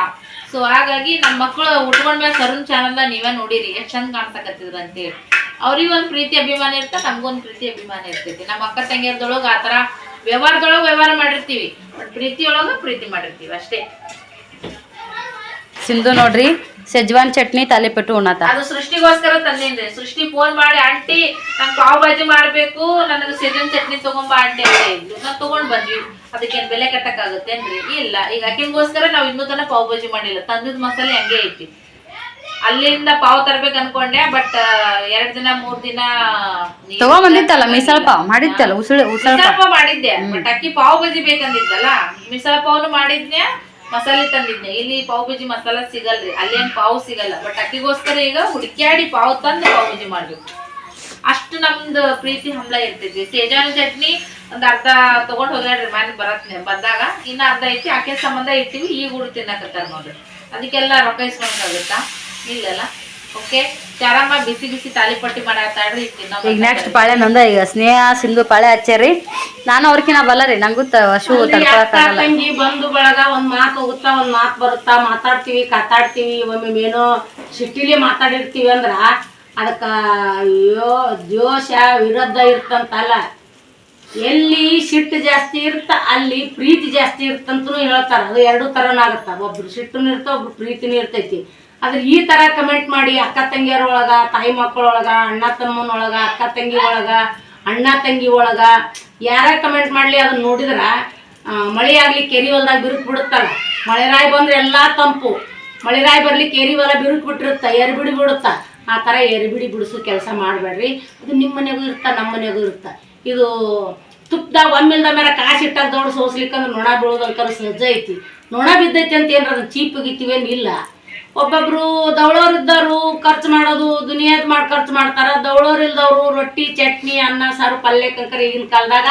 ಸೊ ಹಾಗಾಗಿ ನಮ್ಮ ಮಕ್ಳು ಉಟ್ಕೊಂಡ್ಮೇಲೆ ಸರುಣ್ ಚಾನಲ್ದ ನೀವೇ ನೋಡಿರಿ ಎಷ್ಟು ಚಂದ ಕಾಣ್ಸಕತ್ತಿದ್ರು ಅಂತೇಳಿ. ಅವ್ರಿಗೆ ಒಂದ್ ಪ್ರೀತಿ ಅಭಿಮಾನ ಇರ್ತ, ನಮ್ಗೊಂದ್ ಪ್ರೀತಿ ಅಭಿಮಾನ ಇರ್ತೈತಿ. ನಮ್ಮ ಅಕ್ಕ ತಂಗಿಯರ್ದೊಳಗ ಆತರ ವ್ಯವಹಾರ ಮಾಡಿರ್ತೀವಿ, ಬಟ್ ಪ್ರೀತಿಯೊಳಗ ಪ್ರೀತಿ ಮಾಡಿರ್ತೀವಿ ಅಷ್ಟೇ. ಸಿಂಧು ನೋಡ್ರಿ ಸೆಜ್ವಾನ್ ಚಟ್ನಿ ತಾಲಿಪಟ್ಟು ಉಣ್ಣತ. ಅದು ಸೃಷ್ಟಿಗೋಸ್ಕರ ತಂದೇನ್ರಿ. ಸೃಷ್ಟಿ ಫೋನ್ ಮಾಡಿ, ಆಂಟಿ ನಂಗೆ ಪಾವ್ ಭಾಜಿ ಮಾಡ್ಬೇಕು, ನನಗೆ ಸೆಜ್ವಾನ್ ಚಟ್ನಿ ತಗೊಂಬ ಆಂಟಿ ಅಂತ ಇದ್ಲು. ನಾವ್ ತಗೊಂಡ್ ಬಂದ್ವಿ. ಅದಕ್ಕೇನ್ ಬೆಲೆ ಕಟ್ಟಕ್ ಆಗುತ್ತೇನ್ರಿ? ಇಲ್ಲ. ಈಗ ಅಕ್ಕಿಗೋಸ್ಕರ ನಾವ್ ಇನ್ನೂ ತನ ಪಾವ್ ಭಾಜಿ ಮಾಡಿಲ್ಲ, ತಂದಿದ್ ಮಸಾಲೆ ಹಂಗೆ ಐತಿ. ಅಲ್ಲಿಂದ ಪಾವ್ ತರ್ಬೇಕು ಅನ್ಕೊಂಡೆ ಬಟ್ 2 ದಿನ 3 ದಿನ ತಗೊಂಬಂದಿತ್ತಲ್ಲ ಮಿಸಲ್ ಪಾವ್ ಮಾಡಿತ್ತಲ್ಲ ಮಿಸಲ್ ಪಾವ್ ಮಾಡಿದ್ದೆ ಬಟ್ ಅಕ್ಕಿ ಪಾವ್ ಬಜಿ ಬೇಕಂದಿದ್ದಲ್ಲ ಮಿಸಲ್ ಪಾವ್ನು ಮಾಡಿದ್ನೆ ಮಸಾಲೆ ತಂದಿದ್ನೆ ಇಲ್ಲಿ ಪಾವ್ ಬಜಿ ಮಸಾಲ ಸಿಗಲ್ರಿ ಅಲ್ಲಿ ಏನ್ ಪಾವ್ ಸಿಗಲ್ಲ ಬಟ್ ಅಕ್ಕಿಗೋಸ್ಕರ ಈಗ ಹುಡುಕ್ಯಾಡಿ ಪಾವ್ ತಂದು ಪಾವ್ ಬಜಿ ಮಾಡ್ಬೇಕು ಅಷ್ಟು ನಮ್ದು ಪ್ರೀತಿ ಹಂಬಲ ಇರ್ತೈತಿ ಸೇಜಾನ್ ಚಟ್ನಿ ಒಂದ್ ಅರ್ಧ ತಗೊಂಡ್ ಹೋಗ್ಯಾಡ್ರಿ ಮನೆ ಬಂದಾಗ ಇನ್ನ ಅರ್ಧ ಐತಿ ಆಕೆ ಸಂಬಂಧ ಇರ್ತೀವಿ ಈಗ ಹುಡು ತಿನ್ನಕತ್ತಾರ ನೋಡ್ರಿ ಅದಕ್ಕೆಲ್ಲ ರೊಕ್ಕ ಇಸ್ಕೊಳಕಾಗುತ್ತಾ ಇಲ್ಲಲ್ಲ ಓಕೆ ಚಾರಮ್ಮ ಬಿಸಿ ಬಿಸಿ ತಾಲಿಪಟ್ಟಿ ಮಾಡಾತಾಡ್ರಿ ಈಗ ನೆಕ್ಸ್ಟ್ ಪಾಳೆ ನಂದ ಈಗ ಸ್ನೇಹ ಸಿಂಧು ಪಾಳೆ ಹಚ್ಚಾರಿ ನಾನು ಅವ್ರಕಿನ ಬಲ್ಲರಿ ನಂಗೂ ಹಸು ತಡ್ಕೊಳಕ್ಕಾಗಲ್ಲ ತಂಗಿ ಬಂದು ಬಳಗ ಒಂದ್ ಮಾತು ಹೋಗುತ್ತಾ ಒಂದ್ ಮಾತು ಬರುತ್ತಾ ಮಾತಾಡ್ತೀವಿ ಕಾತಾಡ್ತೀವಿ ಒಮ್ಮೆ ಏನೋ ಸಿಟ್ಟಿಲಿ ಮಾತಾಡಿರ್ತೀವಿ ಅಂದ್ರ ಅದಕ್ಕ ಅಯ್ಯೋ ಜೋಶ ವಿರುದ್ಧ ಇರ್ತಂತಲ್ಲ ಎಲ್ಲಿ ಸಿಟ್ಟು ಜಾಸ್ತಿ ಇರ್ತ ಅಲ್ಲಿ ಪ್ರೀತಿ ಜಾಸ್ತಿ ಇರ್ತಂತೂ ಹೇಳ್ತಾರ ಅದು 2 ತರನಾಗತ್ತ ಒಬ್ರು ಸಿಟ್ಟುನು ಇರ್ತ ಒಬ್ರು ಪ್ರೀತಿನೂ ಇರ್ತೈತಿ ಆದ್ರೆ ಈ ತರ ಕಮೆಂಟ್ ಮಾಡಿ ಅಕ್ಕ ತಂಗಿಯರ ಒಳಗ ತಾಯಿ ಮಕ್ಕಳೊಳಗ ಅಣ್ಣ ತಮ್ಮನೊಳಗ ಅಕ್ಕ ತಂಗಿ ಒಳಗ ಅಣ್ಣ ತಂಗಿ ಒಳಗ ಯಾರ ಕಮೆಂಟ್ ಮಾಡ್ಲಿ ಅದನ್ನ ನೋಡಿದ್ರ ಮಳೆ ಆಗ್ಲಿ ಕೆರಿ ಹೊಲ್ದಾಗ ಬಿರುಕ್ ಬಿಡುತ್ತಲ್ಲ ಮಳೆರಾಯಿ ಬಂದ್ರೆ ಎಲ್ಲಾ ತಂಪು ಮಳೆರಾಯಿ ಬರ್ಲಿ ಕೆರಿ ಹೊಲ ಬಿರುಕ್ ಬಿಟ್ಟಿರುತ್ತ ಎರಿಬಿಡಿ ಬಿಡುತ್ತ ಆ ತರ ಎರಿಬಿಡಿ ಬಿಡಿಸೋ ಕೆಲಸ ಮಾಡ್ಬೇಡ್ರಿ ಅದು ನಿಮ್ಮ ಮನೆಗೂ ಇರ್ತ ನಮ್ಮ ಮನೆಗೂ ಇರುತ್ತ ಇದು ತುಪ್ಪದಾಗ ಒಮ್ಮಿಲ್ದ ಮೇಲೆ ಕಾಸು ಇಟ್ಟಾಗ ದೊಡ್ಡ ಸೋಸ್ಲಿಕ್ಕಂದ್ರೆ ನೊಣ ಬೀಳೋದಂತ ಸಜ್ಜ ಐತಿ ನೊಣ ಬಿದ್ದೈತಿ ಅಂತ ಏನ್ರ ಅದನ್ನ ಚೀಪ್ ಗಿತ್ತೀವೇನು ಇಲ್ಲ ಒಬ್ಬೊಬ್ರು ದವಳೋರು ಇದ್ದವರು ಖರ್ಚು ಮಾಡೋದು ದುನಿಯಾದ್ ಮಾಡಿ ಖರ್ಚು ಮಾಡ್ತಾರ ದವಳೋರು ಇಲ್ದವ್ರು ರೊಟ್ಟಿ ಚಟ್ನಿ ಅನ್ನ ಸಾರು ಪಲ್ಯ ಕಂಕರ ಈಗಿನ ಕಾಲದಾಗ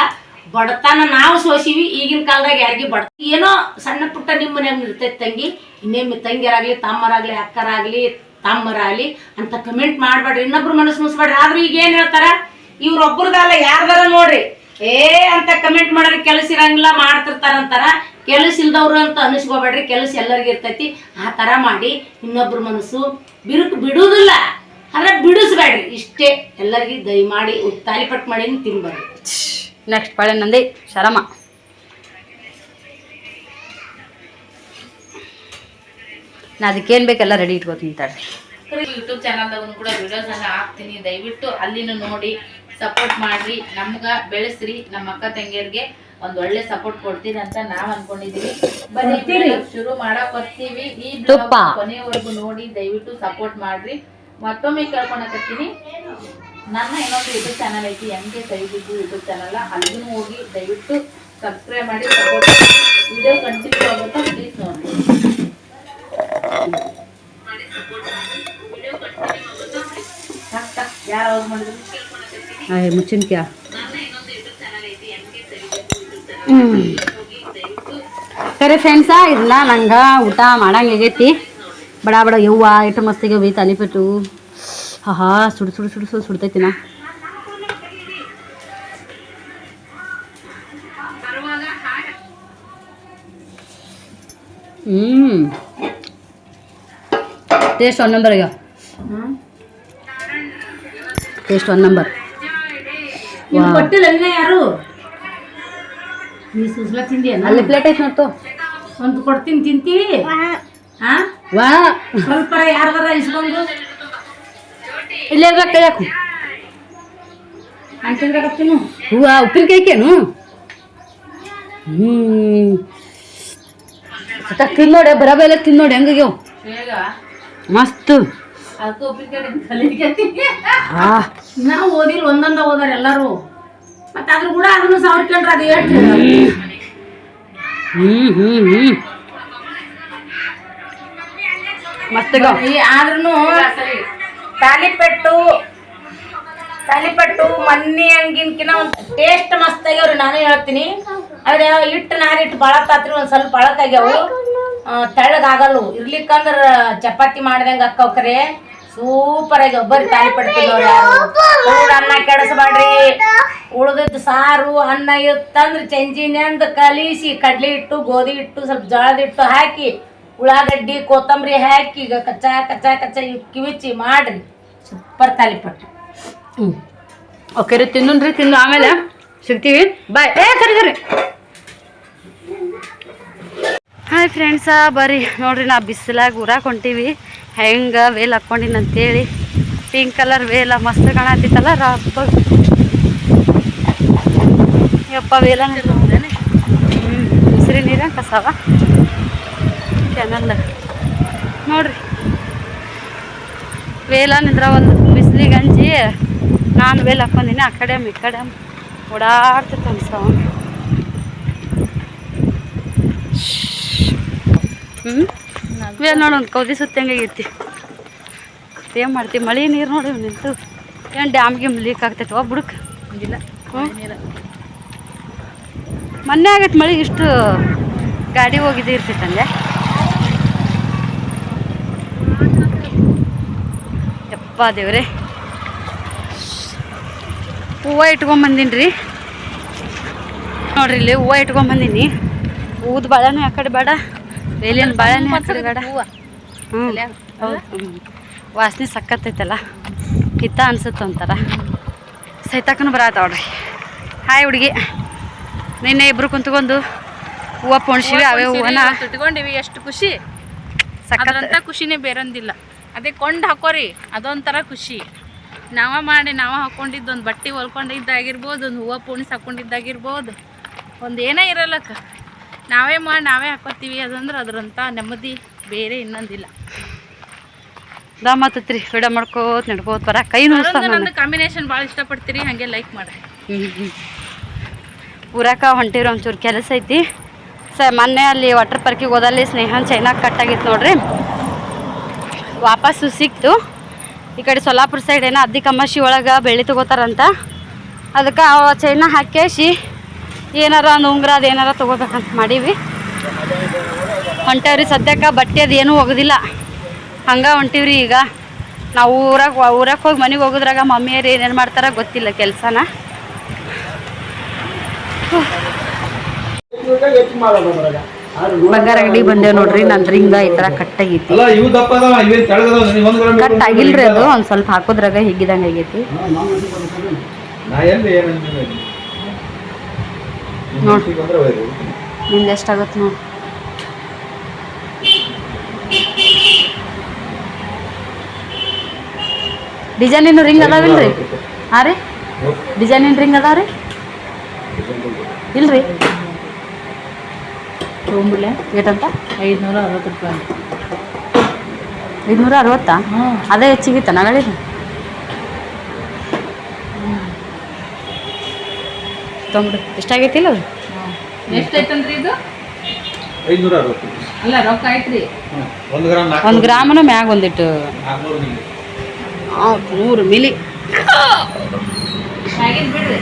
ಬಡತನ ನಾವು ಸೋಸಿವಿ ಈಗಿನ ಕಾಲದಾಗ ಯಾರಿಗೆ ಏನೋ ಸಣ್ಣ ಪುಟ್ಟ ನಿಮ್ಮ ಮನ್ಯಾಗ ಇರ್ತೈತಿ ತಂಗಿ ಇನ್ನೇಮ್ಮೆ ತಂಗಿಯರಾಗ್ಲಿ ತಮ್ಮರಾಗ್ಲಿ ಅಕ್ಕರಾಗ್ಲಿ ತಮ್ಮರಾಗ್ಲಿ ಅಂತ ಕಮೆಂಟ್ ಮಾಡ್ಬೇಡ್ರಿ ಇನ್ನೊಬ್ರು ಮನಸ್ಸು ಮುಸ್ಬೇಡ್ರಿ ಆದ್ರೂ ಈಗ ಏನ್ ಹೇಳ್ತಾರ ಇವ್ರೊಬ್ರದಲ್ಲ ಯಾರ್ದಾರ ನೋಡ್ರಿ ಅಂತ ಕಮೆಂಟ್ ಮಾಡೋರಿ ಕೆಲಸ ಇರಂಗಿಲ್ಲ ಮಾಡ್ತಿರ್ತಾರಂತಾರ ಕೆಲಸ ಇಲ್ದವ್ರು ಅಂತ ಅನಿಸ್ಕೋಬೇಡ್ರಿ ಕೆಲಸ ಎಲ್ಲರಿಗೂ ಇರ್ತೈತಿ ಆ ತರ ಮಾಡಿ ಇನ್ನೊಬ್ರ ಮನಸ್ಸು ಬಿರುಕು ಬಿಡುವುದಿಲ್ಲ ಆದ್ರೆ ಬಿಡಿಸ್ಬೇಡ್ರಿ ಇಷ್ಟೇ ಎಲ್ಲರಿಗೂ ದಯಮಾಡಿ ತಾಲಿಪಟ್ಟು ಮಾಡಿ ತಿನ್ಬೇಡ್ರಿ ನೆಕ್ಸ್ಟ್ ಪಾಳೆ ನಂದಿ ಶರಮ ನಾ ಅದಕ್ಕೇನು ಬೇಕೆಲ್ಲ ರೆಡಿ ಇಟ್ಕೋತೀನಿ ತಡ್ರಿ ಯೂಟ್ಯೂಬ್ ಚಾನಲ್ದಾಗ ಕೂಡ ವಿಡಿಯೋಸ್ ಅನ್ನ ಹಾಕ್ತೀನಿ ದಯವಿಟ್ಟು ಅಲ್ಲಿನ ನೋಡಿ ಸಪೋರ್ಟ್ ಮಾಡ್ರಿ ನಮ್ಗ ಬೆಳೆಸ್ರಿ ನಮ್ಮ ಅಕ್ಕ ತಂಗಿಯರಿಗೆ ಒಂದ್ ಒಳ್ಳೆ ಸಪೋರ್ಟ್ ಕೊಡ್ತೀರಿ ಅಂತ ನಾವ್ ಅನ್ಕೊಂಡಿದೀವಿ ಬರೀ ಶುರು ಮಾಡಕ್ ಬರ್ತೀವಿ ಈ ಕೊನೆಯವರೆಗೂ ನೋಡಿ ದಯವಿಟ್ಟು ಸಪೋರ್ಟ್ ಮಾಡ್ರಿ ಮತ್ತೊಮ್ಮೆ ಕೇಳ್ಕೊಳಕತ್ತೀನಿ ನನ್ನ ಇನ್ನೊಂದು ಯೂಟ್ಯೂಬ್ ಚಾನಲ್ ಐತಿ ಎಂಕೆ ಸೈದಿದ್ದು ಯೂಟ್ಯೂಬ್ ಚಾನಲ್ ಅಲ್ಲಿಗೂ ಹೋಗಿ ದಯವಿಟ್ಟು ಸಬ್ಸ್ಕ್ರೈಬ್ ಮಾಡಿ ಸಪೋರ್ಟ್ ವಿಡಿಯೋ ಕಂಟಿನ್ಯೂ ಆಗುತ್ತಾ ಪ್ಲೀಸ್ ನೋಡಿ ಯಾರು ಅವ್ರು ಮಾಡಿದ್ರು ಮುಚ್ಚಿನ್ಕ್ಯಾ ಸರಿ ಫ್ರೆಂಡ್ಸ ಇದನ್ನ ನಂಗೆ ಊಟ ಮಾಡಂಗೆ ಆಗೈತಿ ಬಡ ಬಡ ಯವ್ವ ಎಷ್ಟು ಮಸ್ತಿಗೆ ಹೋಗಿ ತಾಲಿಪಟ್ಟು ಹಾ ಸುಡು ಸುಡು ಸುಡು ಸುಡು ಸುಡ್ತೈತಿನ ಟೇಸ್ಟ್ 1 ನಂಬರ್ ಈಗ ಟೇಸ್ಟ್ 1 ನಂಬರ್ ಕೊಟ್ಟಿಲ್ಲ ಯಾರು ನೀ ಸುಸ್ಲಾ ತಿಂದಿ ಅಲ್ಲಿ ಪ್ಲೇಟ್ ಐತೆ ಮತ್ತು ಒಂದು ಕೊಡ್ತೀನಿ ತಿಂತಿ ವಾ ಸ್ವಲ್ಪ ಯಾರ್ದಾರ ಇಸ್ಕೊಂಡು ಇಲ್ಲೇ ಯಾಕು ಅಂತಿದ್ರಾಗತ್ತೀನು ಹೂವ ಉಪ್ಪಿನಕಾಯಿಕೇನು ತಿನ್ನೋಡೆ ಬರಬೆಲ್ಲ ತಿನ್ನೋಡಿ ಹೆಂಗಾಗ್ಯಾವ ಮಸ್ತ್ ನಾವು ಓದಿಲ್ಲ ಒಂದೊಂದ ಓದಾರ ಎಲ್ಲಾರು ಮತ್ತೆ ಅದ್ರ ಕೂಡ ಅದನ್ನು ಸಾವಿರ್ಕೊಂಡ್ರ ಅದು ಹೇಳ್ತೀವಿ ಮಸ್ತ್ ಆದ್ರೂ ತಾಲಿಪಟ್ಟು ಮನ್ನಿ ಹಂಗಿನ್ಕಿನ ಒಂದು ಟೇಸ್ಟ್ ಮಸ್ತ್ ಆಗ್ಯಾವ್ರಿ ನಾನು ಹೇಳ್ತೀನಿ ಆದ್ರೆ ಹಿಟ್ಟು ನಾರಿಟ್ಟು ಬಳತಾತ್ರಿ ಒಂದ್ ಸ್ವಲ್ಪ ಬಳಕಾಗ್ಯಾವು ತೆಳ್ಳಗಾಗಲ್ಲು ಇರ್ಲಿಕ್ಕಂದ್ರ ಚಪಾತಿ ಮಾಡ್ದಂಗ ಅಕ್ಕವ್ರೆ ಸೂಪರ್ ಆಗಿ ಒಬ್ಬರಿ ತಾಲಿಪಟ್ಟು ತಿನ್ನೋರು ಯಾರು ಅನ್ನ ಕೆಡಿಸ್ಬೇಡ್ರಿ ಉಳ್ದಿದ್ದು ಸಾರು ಅನ್ನ ಇತ್ತಂದ್ರೆ ಚಂಜಿನಿಂದ ಕಲಿಸಿ ಕಡ್ಲಿ ಹಿಟ್ಟು ಗೋಧಿ ಹಿಟ್ಟು ಸ್ವಲ್ಪ ಜೋಳದ ಹಿಟ್ಟು ಹಾಕಿ ಉಳ್ಳಾಗಡ್ಡಿ ಕೊತ್ತಂಬರಿ ಹಾಕಿ ಈಗ ಕಚ್ಚಾ ಕಚ್ಚಾ ಕಚ್ಚಾ ಕಿವಿಚಿ ಮಾಡ್ರಿ ಸೂಪರ್ ತಾಲಿಪಟ್ಟು ಓಕೆ ರೀ ತಿನ್ನೋಣ್ರಿ ತಿಂದು ಆಮೇಲೆ ಸಿಗ್ತೀವಿ ಬಾಯ್ ಸರಿ ಸರಿ ಹಾಯ್ ಫ್ರೆಂಡ್ಸ ಬರ್ರಿ ನೋಡ್ರಿ ನಾ ಬಿಸಿಲಾಗ ಊರಾಗ ಹೊಂಟೀವಿ ಹೆಂಗೆ ವೇಲ್ ಹಾಕ್ಕೊಂಡಿನಿ ಅಂತೇಳಿ ಪಿಂಕ್ ಕಲರ್ ವೇಲ ಮಸ್ತ್ ಕಾಣತ್ತಿತ್ತಲ್ಲ ರಬ್ಬ ಯಪ್ಪ ವೇಲ ಬಿಸಿರಿ ನೀರ ಕಸವ ಕೆನಲ್ ನೋಡ್ರಿ ವೇಲ ನಿಂದ್ರ ಒಂದು ಬಿಸಿಲಿಗೆ ಅಂಜಿ ನಾನು ವೇಲ್ ಹಾಕ್ಕೊಂಡಿನಿ. ಆ ಕಡೆ ಈ ಕಡೆ ಓಡಾಡ್ತಿತ್ತು ಅನ್ಸವ. ವೇಲ್ ನೋಡು ಒಂದು ಕೌದಿ ಸುತ್ತ ಹೆಂಗಾಗೈತಿ. ಏನು ಮಾಡ್ತೀವಿ? ಮಳೆ ನೀರು ನೋಡಿ ನಿಂತು ಏನು ಡ್ಯಾಮ್ಗೆ ಲೀಕ್ ಆಗ್ತೈತೆ ಬುಡಕ್ಕೆ ಇಲ್ಲ ಮೊನ್ನೆ ಆಗೈತೆ ಮಳೆಗೆ ಇಷ್ಟು ಗಾಡಿ ಹೋಗಿದ್ದು ಇರ್ತೈತಂದೆ. ಯಪ್ಪ ದೇವ್ರೆ, ಹೂವು ಇಟ್ಕೊಂಬಂದಿನಿ ರೀ ನೋಡ್ರಿ. ಇಲ್ಲಿ ಹೂವು ಇಟ್ಕೊಂಬಂದಿನಿ. ಹೂದ ಬಾಳೆನೂ ಆ ಕಡೆ ಬೇಡ, ಬೇಲಿನ ಬಾಳೆನೂ ಆ ಕಡೆ ಬೇಡ. ಹೌದು, ವಾಸನೆ ಸಕ್ಕತ್ತೈತಲ್ಲ, ಹಿತ ಅನ್ಸುತ್ತೆ ಒಂಥರ. ಸೈತಾಕನು ಬರತ್ತವ್ರಿ. ಹಾಯ್ ಹುಡುಗಿ, ನಿನ್ನೆ ಇಬ್ರು ಕುಂತ್ಕೊಂಡು ಹೂವು ಪೋಣಿಸಿವಿ. ಅವೇ ಹೂವನ್ನ ಇಟ್ಕೊಂಡಿವಿ. ಎಷ್ಟು ಖುಷಿ, ಸಕ್ಕತ್ತ ಖುಷಿನೇ ಬೇರಂದಿಲ್ಲ. ಅದೇ ಕೊಂಡು ಹಾಕೋರಿ, ಅದೊಂಥರ ಖುಷಿ. ನಾವ ಮಾಡಿ ನಾವ ಹಾಕೊಂಡಿದ್ದು, ಒಂದು ಬಟ್ಟೆ ಹೊಲ್ಕೊಂಡಿದ್ದಾಗಿರ್ಬೋದು, ಒಂದು ಹೂವು ಪೋಣಿಸಿ ಹಾಕೊಂಡಿದ್ದಾಗಿರ್ಬೋದು, ಒಂದು ಏನೇ ಇರಲ್ಲಕ್ಕ ನಾವೇ ಮಾಡಿ ನಾವೇ ಹಾಕೋತೀವಿ. ಅದಂದ್ರೆ ಅದ್ರಂಥ ನೆಮ್ಮದಿ ಬೇರೆ ಇನ್ನೊಂದಿಲ್ಲ. ದಾಮತ್ತತ್ರಿ ವಿಡಿಯೋ ಮಾಡ್ಕೋತ ನಡ್ಕೋತ ಬರ ಕೈ ನೋಡ್ತಾನೆ. ನಂದು ಕಾಂಬಿನೇಷನ್ ಭಾಳ ಇಷ್ಟಪಡ್ತೀರಿ, ಹಾಗೆ ಲೈಕ್ ಮಾಡಿ. ಊರಾಕ ಹೊಂಟಿವ್ರಿ, ಒಂಚೂರು ಕೆಲಸ ಐತಿ. ಮೊನ್ನೆ ಅಲ್ಲಿ ವಾಟರ್ ಪಾರ್ಕಿಗೆ ಹೋದಲ್ಲಿ ಸ್ನೇಹನ್ ಚೈನಾ ಕಟ್ಟಾಗಿತ್ತು ನೋಡ್ರಿ. ವಾಪಸ್ಸು ಸಿಕ್ತು. ಈ ಕಡೆ ಸೊಲ್ಲಾಪುರ ಸೈಡ್ ಏನೋ ಅದ್ದಿ ಕಮ್ಮಶಿ ಒಳಗೆ ಬೆಳ್ಳಿ ತೊಗೋತಾರಂತ. ಅದಕ್ಕೆ ಆ ಚೈನಾ ಹಾಕೇಸಿ ಏನಾರ ಒಂದು ಉಂಗ್ರ ಅದು ಏನಾರ ತೊಗೋಬೇಕಂತ ಮಾಡೀವಿ. ಹೊಂಟೇವ್ರಿ ಸದ್ಯಕ್ಕೆ. ಬಟ್ಟೆ ಅದು ಏನೂ ಒಗದಿಲ್ಲ, ಹಂಗೆ ಹೊಂಟಿವ್ರಿ. ಈಗ ನಾವು ಊರಾಗ ಹೋಗಿ ಮನೆಗೆ ಹೋಗೋದ್ರಾಗ ಮಮ್ಮಿಯರು ಏನೇನು ಮಾಡ್ತಾರ ಗೊತ್ತಿಲ್ಲ ಕೆಲಸನ. ಬಂಗಾರ ಅಂಗಡಿ ಬಂದೇವ್ ನೋಡ್ರಿ. ನನ್ನ ರಿಂಗ ಈ ಥರ ಕಟ್ಟಾಗೈತಿ. ಕಟ್ ಆಗಿಲ್ರಿ, ಅದು ಒಂದು ಸ್ವಲ್ಪ ಹಾಕೋದ್ರಾಗ ಹಿಗ್ಗಿದಂಗೆ ಆಗೈತಿ ನೋಡಿ. ನಿಂದು ಎಷ್ಟಾಗತ್ತೆ ನೋಡಿ. ಡಿಸೈನಿನ ರಿಂಗ್ ಅದಾವಿಲ್ರಿ? ಹಾಂ ರೀ, ಡಿಸೈನಿನ ರಿಂಗ್ ಅದಾವ ರೀ? ಇಲ್ರಿ, ತೊಗೊಂಬಿಡ್ಲೆ ಏಟಂತ? 560 ರೂಪಾಯಿ. 560? ಅದೇ ಹೆಚ್ಚಿಗಿತ್ತ ನಾಗಳಿದು. ತೊಗೊಂಬಿಡು. ಎಷ್ಟಾಗೈತಿಲ್ಲ ಅದು? ಎಷ್ಟೈತಂದ್ರಿ ಇದು? 560. ಅಲ್ಲ ರೊಕ್ಕ ಐತ್ರಿ. 1 ಗ್ರಾಮನ ಮ್ಯಾಗ ಒಂದಿಟ್ಟು 100 ಮಿಲಿ. ಮ್ಯಾಗಿನ್ ಬಿಡ್ರಿ.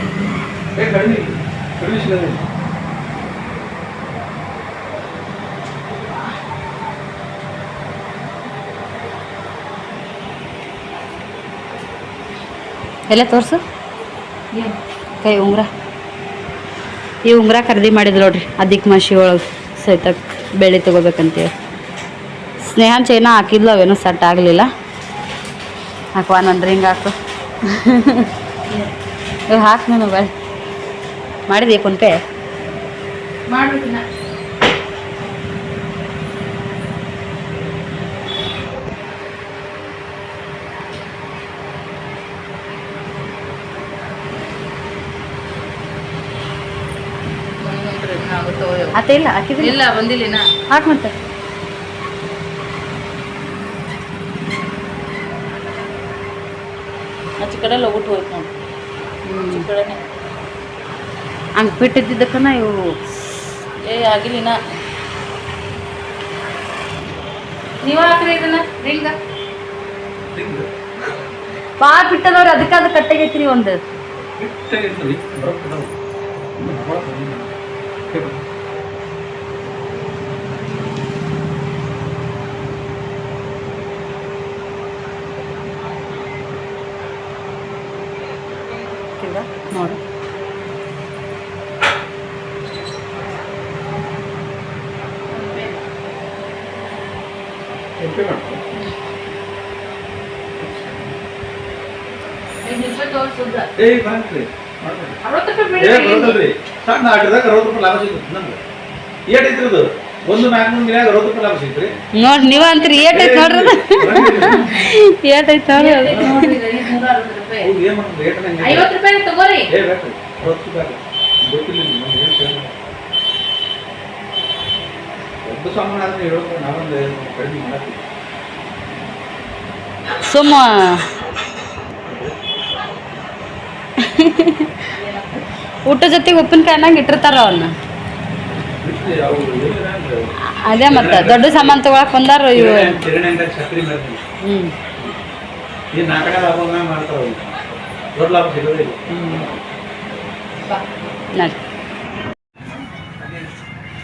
ಎಲ್ಲ ತೋರ್ಸು. ಕೈ ಉಂಗ್ರ, ಈ ಉಂಗ್ರ ಖರೀದಿ ಮಾಡಿದ್ರು ನೋಡ್ರಿ ಅದಿಕ್ ಮಾಸಿ ಒಳಗೆ ಸಹಿತ ಬೆಳೆ ತೊಗೋಬೇಕಂತೇಳಿ. ಸ್ನೇಹನ್ ಚೈನಾ ಹಾಕಿದ್ಲು, ಅವೇನೂ ಸೆಟ್ ಆಗಲಿಲ್ಲ. ಹಾಕುವ ನನ್ನ ರಿಂಗ್ ಹಾಕು. ಹಾಕು ನೀನು ಬೈ. ಮಾಡಿದೆ ಫೋನ್ಪೇ ಮಾಡ್ಬೇಕಿನ್ನ. ಆತ ಇಲ್ಲ ಹಾಕಿದ್ರಿ? ಇಲ್ಲ ಬಂದಿಲ್ಲ. ಹಾಕು ಮತ್ತೆ. ಆಚೆ ಕಡೆ ಲಗುಟ್ ಹೋಯ್ತು ನೋಡಿ. ಈ ಕಡೆನೆ ಹಂಗೆ ಬಿಟ್ಟಿದ್ದಕ್ಕನ ಇವು ಆಗಿಲ್ಲ. ನೀವ ಹಾಕ್ರಿ ಇದನ್ನ ರಿಂಗ. ಭಾಳ ಬಿಟ್ಟದವ್ರಿ, ಅದಕ್ಕೆ ಅದು ಕಟ್ಟಾಗೈತ್ರಿ. ಒಂದು ನೋಡಿ ಸಣ್ಣ ಆಟದಾಗ 60 ರೂಪಾಯಿ ಲಾಭ ಸಿಗುತ್ತೆ ನಮ್ಗೆ. ಏಟೈತ್ರಿ ಒಂದು 400 ಗಿಡ 60 ರೂಪಾಯಿ ಲಾಭ ಸಿಗ್ತ್ರಿ. ನೋಡಿ ನೀವ ಅಂತೀರಿ ಏಟೈತೆ ನೋಡ್ರಿ. ಏಟೈತೆ ನೋಡ್ರಿ. 50 ರೂಪಾಯಿ ತಗೋರಿ. ದೊಡ್ಡ ಸಾಮಾನು ಆದ್ರೆ 70 ನಾವೊಂದು ಕಡಿಮೆ ಮಾಡ್ತೀವಿ. ಸುಮ್ಮ ಊಟ ಜೊತೆಗೆ ಉಪ್ಪಿನಕಾಯಿ ಅನ್ನಂಗೆ ಇಟ್ಟಿರ್ತಾರ ಅವನ್ನ. ಅದೇ ಮತ್ತೆ ದೊಡ್ಡ ಸಾಮಾನು ತಗೊಳಕ್ ಬಂದಾರ ಇವು.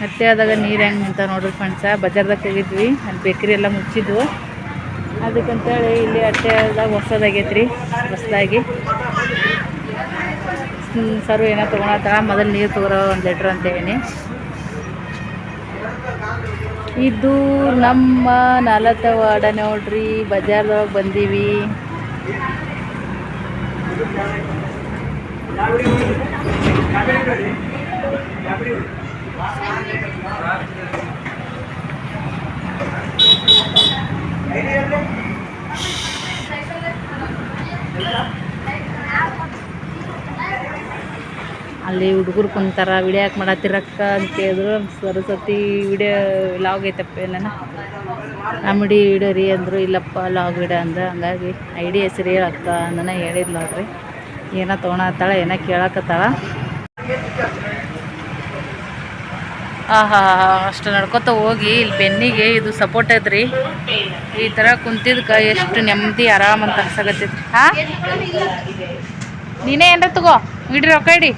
ಮತ್ತೆ ಆದಾಗ ನೀರು ಹೆಂಗೆ ನಿಂತ ನೋಡ್ರಿ ಫ್ರೆಂಡ್ಸ. ಬಜಾರ್ದಾಗ ಹೋಗಿದ್ವಿ, ಅಲ್ಲಿ ಬೇಕ್ರಿ ಎಲ್ಲ ಮುಚ್ಚಿದ್ವು. ಅದಕ್ಕಂತೇಳಿ ಇಲ್ಲಿ ಅಟ್ಟೆದಾಗ ಹೊಸದಾಗೈತ್ರಿ, ಹೊಸದಾಗಿ ಸರು ಏನೋ ತೊಗೊಳತ್ತಾಳ. ಮೊದಲು ನೀರು ತೊಗೊರೋ 1 ಲೀಟ್ರ್ ಅಂತ ಹೇಳೀನಿ. ಇದು ನಮ್ಮ ನಾಲತವಾಡ ನೋಡ್ರಿ, ಬಜಾರ್ದೊಳಗೆ ಬಂದೀವಿ. ಅಲ್ಲಿ ಹುಡುಗರು ಕುಂತಾರ, ವಿಡಿಯೋ ಯಾಕೆ ಮಾಡತ್ತಿರಕ್ಕ ಅಂತ ಕೇಳಿದ್ರು. ಸರಸ್ವತಿ ವಿಡಿಯೋ ಲಾಗ್ ಐತಪ್ಪ ನಾನು ಕಾಮಿಡಿ ವಿಡಿಯೋ ರೀ ಅಂದರು. ಇಲ್ಲಪ್ಪ ಲಾಗ್ ವಿಡಿಯೋ ಅಂದ. ಹಂಗಾಗಿ ಐಡಿ ಹೆಸರು ಹೇಳಕ್ಕ ಅಂದನ ಹೇಳಿದ್ಲು ನೋಡ್ರಿ. ಏನೋ ತೊಗೊಳತ್ತಾಳ, ಏನೋ ಕೇಳಕತ್ತಾಳ. ಅಷ್ಟು ನಡ್ಕೊತ ಹೋಗಿ ಇಲ್ಲಿ ಬೆನ್ನಿಗೆ ಇದು ಸಪೋರ್ಟ್ ಐತ್ರಿ. ಈ ಥರ ಕುಂತಿದ್ಕ ಎಷ್ಟು ನೆಮ್ಮದಿ ಆರಾಮ್ ಅಂತ ಅನ್ಸಾಕತ್ತೈತ್ರಿ. ಹಾಂ ನೀನೇ ಏನ್ರ ತಗೋ, ಇಡ್ರಿ ರೊಕ್ಕ ಇಡಿ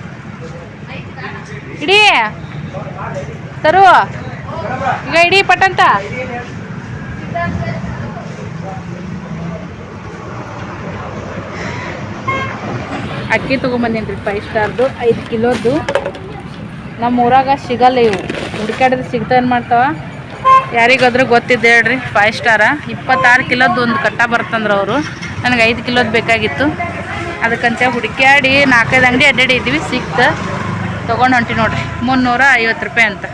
ತರು ಈಗ ಇಡೀ ಪಟ್ಟಂತ. ಅಕ್ಕಿ ತೊಗೊಂಬಂದೇನ್ರಿ 5 ಸ್ಟಾರ್ದು 5 ಕಿಲೋದ್ದು. ನಮ್ಮ ಊರಾಗ ಸಿಗಲ್ಲ ಇವು, ಹುಡುಕಾಡಿದ್ರೆ ಸಿಗ್ತಾವೇನು ಮಾಡ್ತಾವ ಯಾರಿಗಾದ್ರೂ ಗೊತ್ತಿದ್ದೆ ಹೇಳ್ರಿ. 5 ಸ್ಟಾರ 26 ಕಿಲೋದ್ದು ಒಂದು ಕಟ್ಟ ಬರ್ತಂದ್ರೆ ಅವರು. ನನಗೆ 5 ಕಿಲೋದು ಬೇಕಾಗಿತ್ತು. ಅದಕ್ಕಂತ ಹುಡುಕ್ಯಾಡಿ 4-5 ಅಂಗಡಿ ಅಡ್ಡಾಡಿದ್ವಿ, ಸಿಕ್ತು, ತೊಗೊಂಡು ಹೊಂಟಿ ನೋಡ್ರಿ. 350 ರೂಪಾಯಿ ಅಂತ.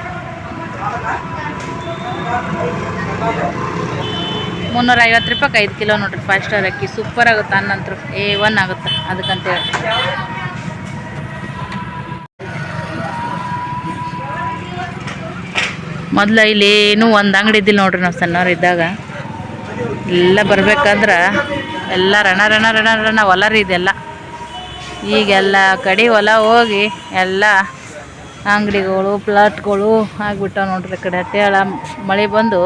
350 ರೂಪಾಯಿಗೆ 5 ಕಿಲೋ ನೋಡ್ರಿ. 5 ಸ್ಟಾರ್ ಅಕ್ಕಿ ಸೂಪರ್ ಆಗುತ್ತೆ, ಅನ್ನಂತರೂ A1 ಆಗುತ್ತೆ. ಅದಕ್ಕಂತೇಳಿ ಮೊದಲು ಇಲ್ಲಿ ಏನೂ ಒಂದು ಅಂಗಡಿ ಇದ್ದಿಲ್ಲ ನೋಡ್ರಿ. ನಾವು ಸಣ್ಣವ್ರು ಇದ್ದಾಗ ಎಲ್ಲ ಬರ್ಬೇಕಾದ್ರೆ ಎಲ್ಲ ರಣ ಹೊಲ ರೀ ಇದೆಲ್ಲ. ಈಗೆಲ್ಲ ಕಡೆ ಹೊಲ ಹೋಗಿ ಎಲ್ಲ ಅಂಗಡಿಗಳು ಪ್ಲಾಟ್ಗಳು ಆಗಿಬಿಟ್ಟಾವ ನೋಡ್ರಿ. ಈ ಕಡೆ ಹಟ್ಟೆಳ ಮಳೆ ಬಂದು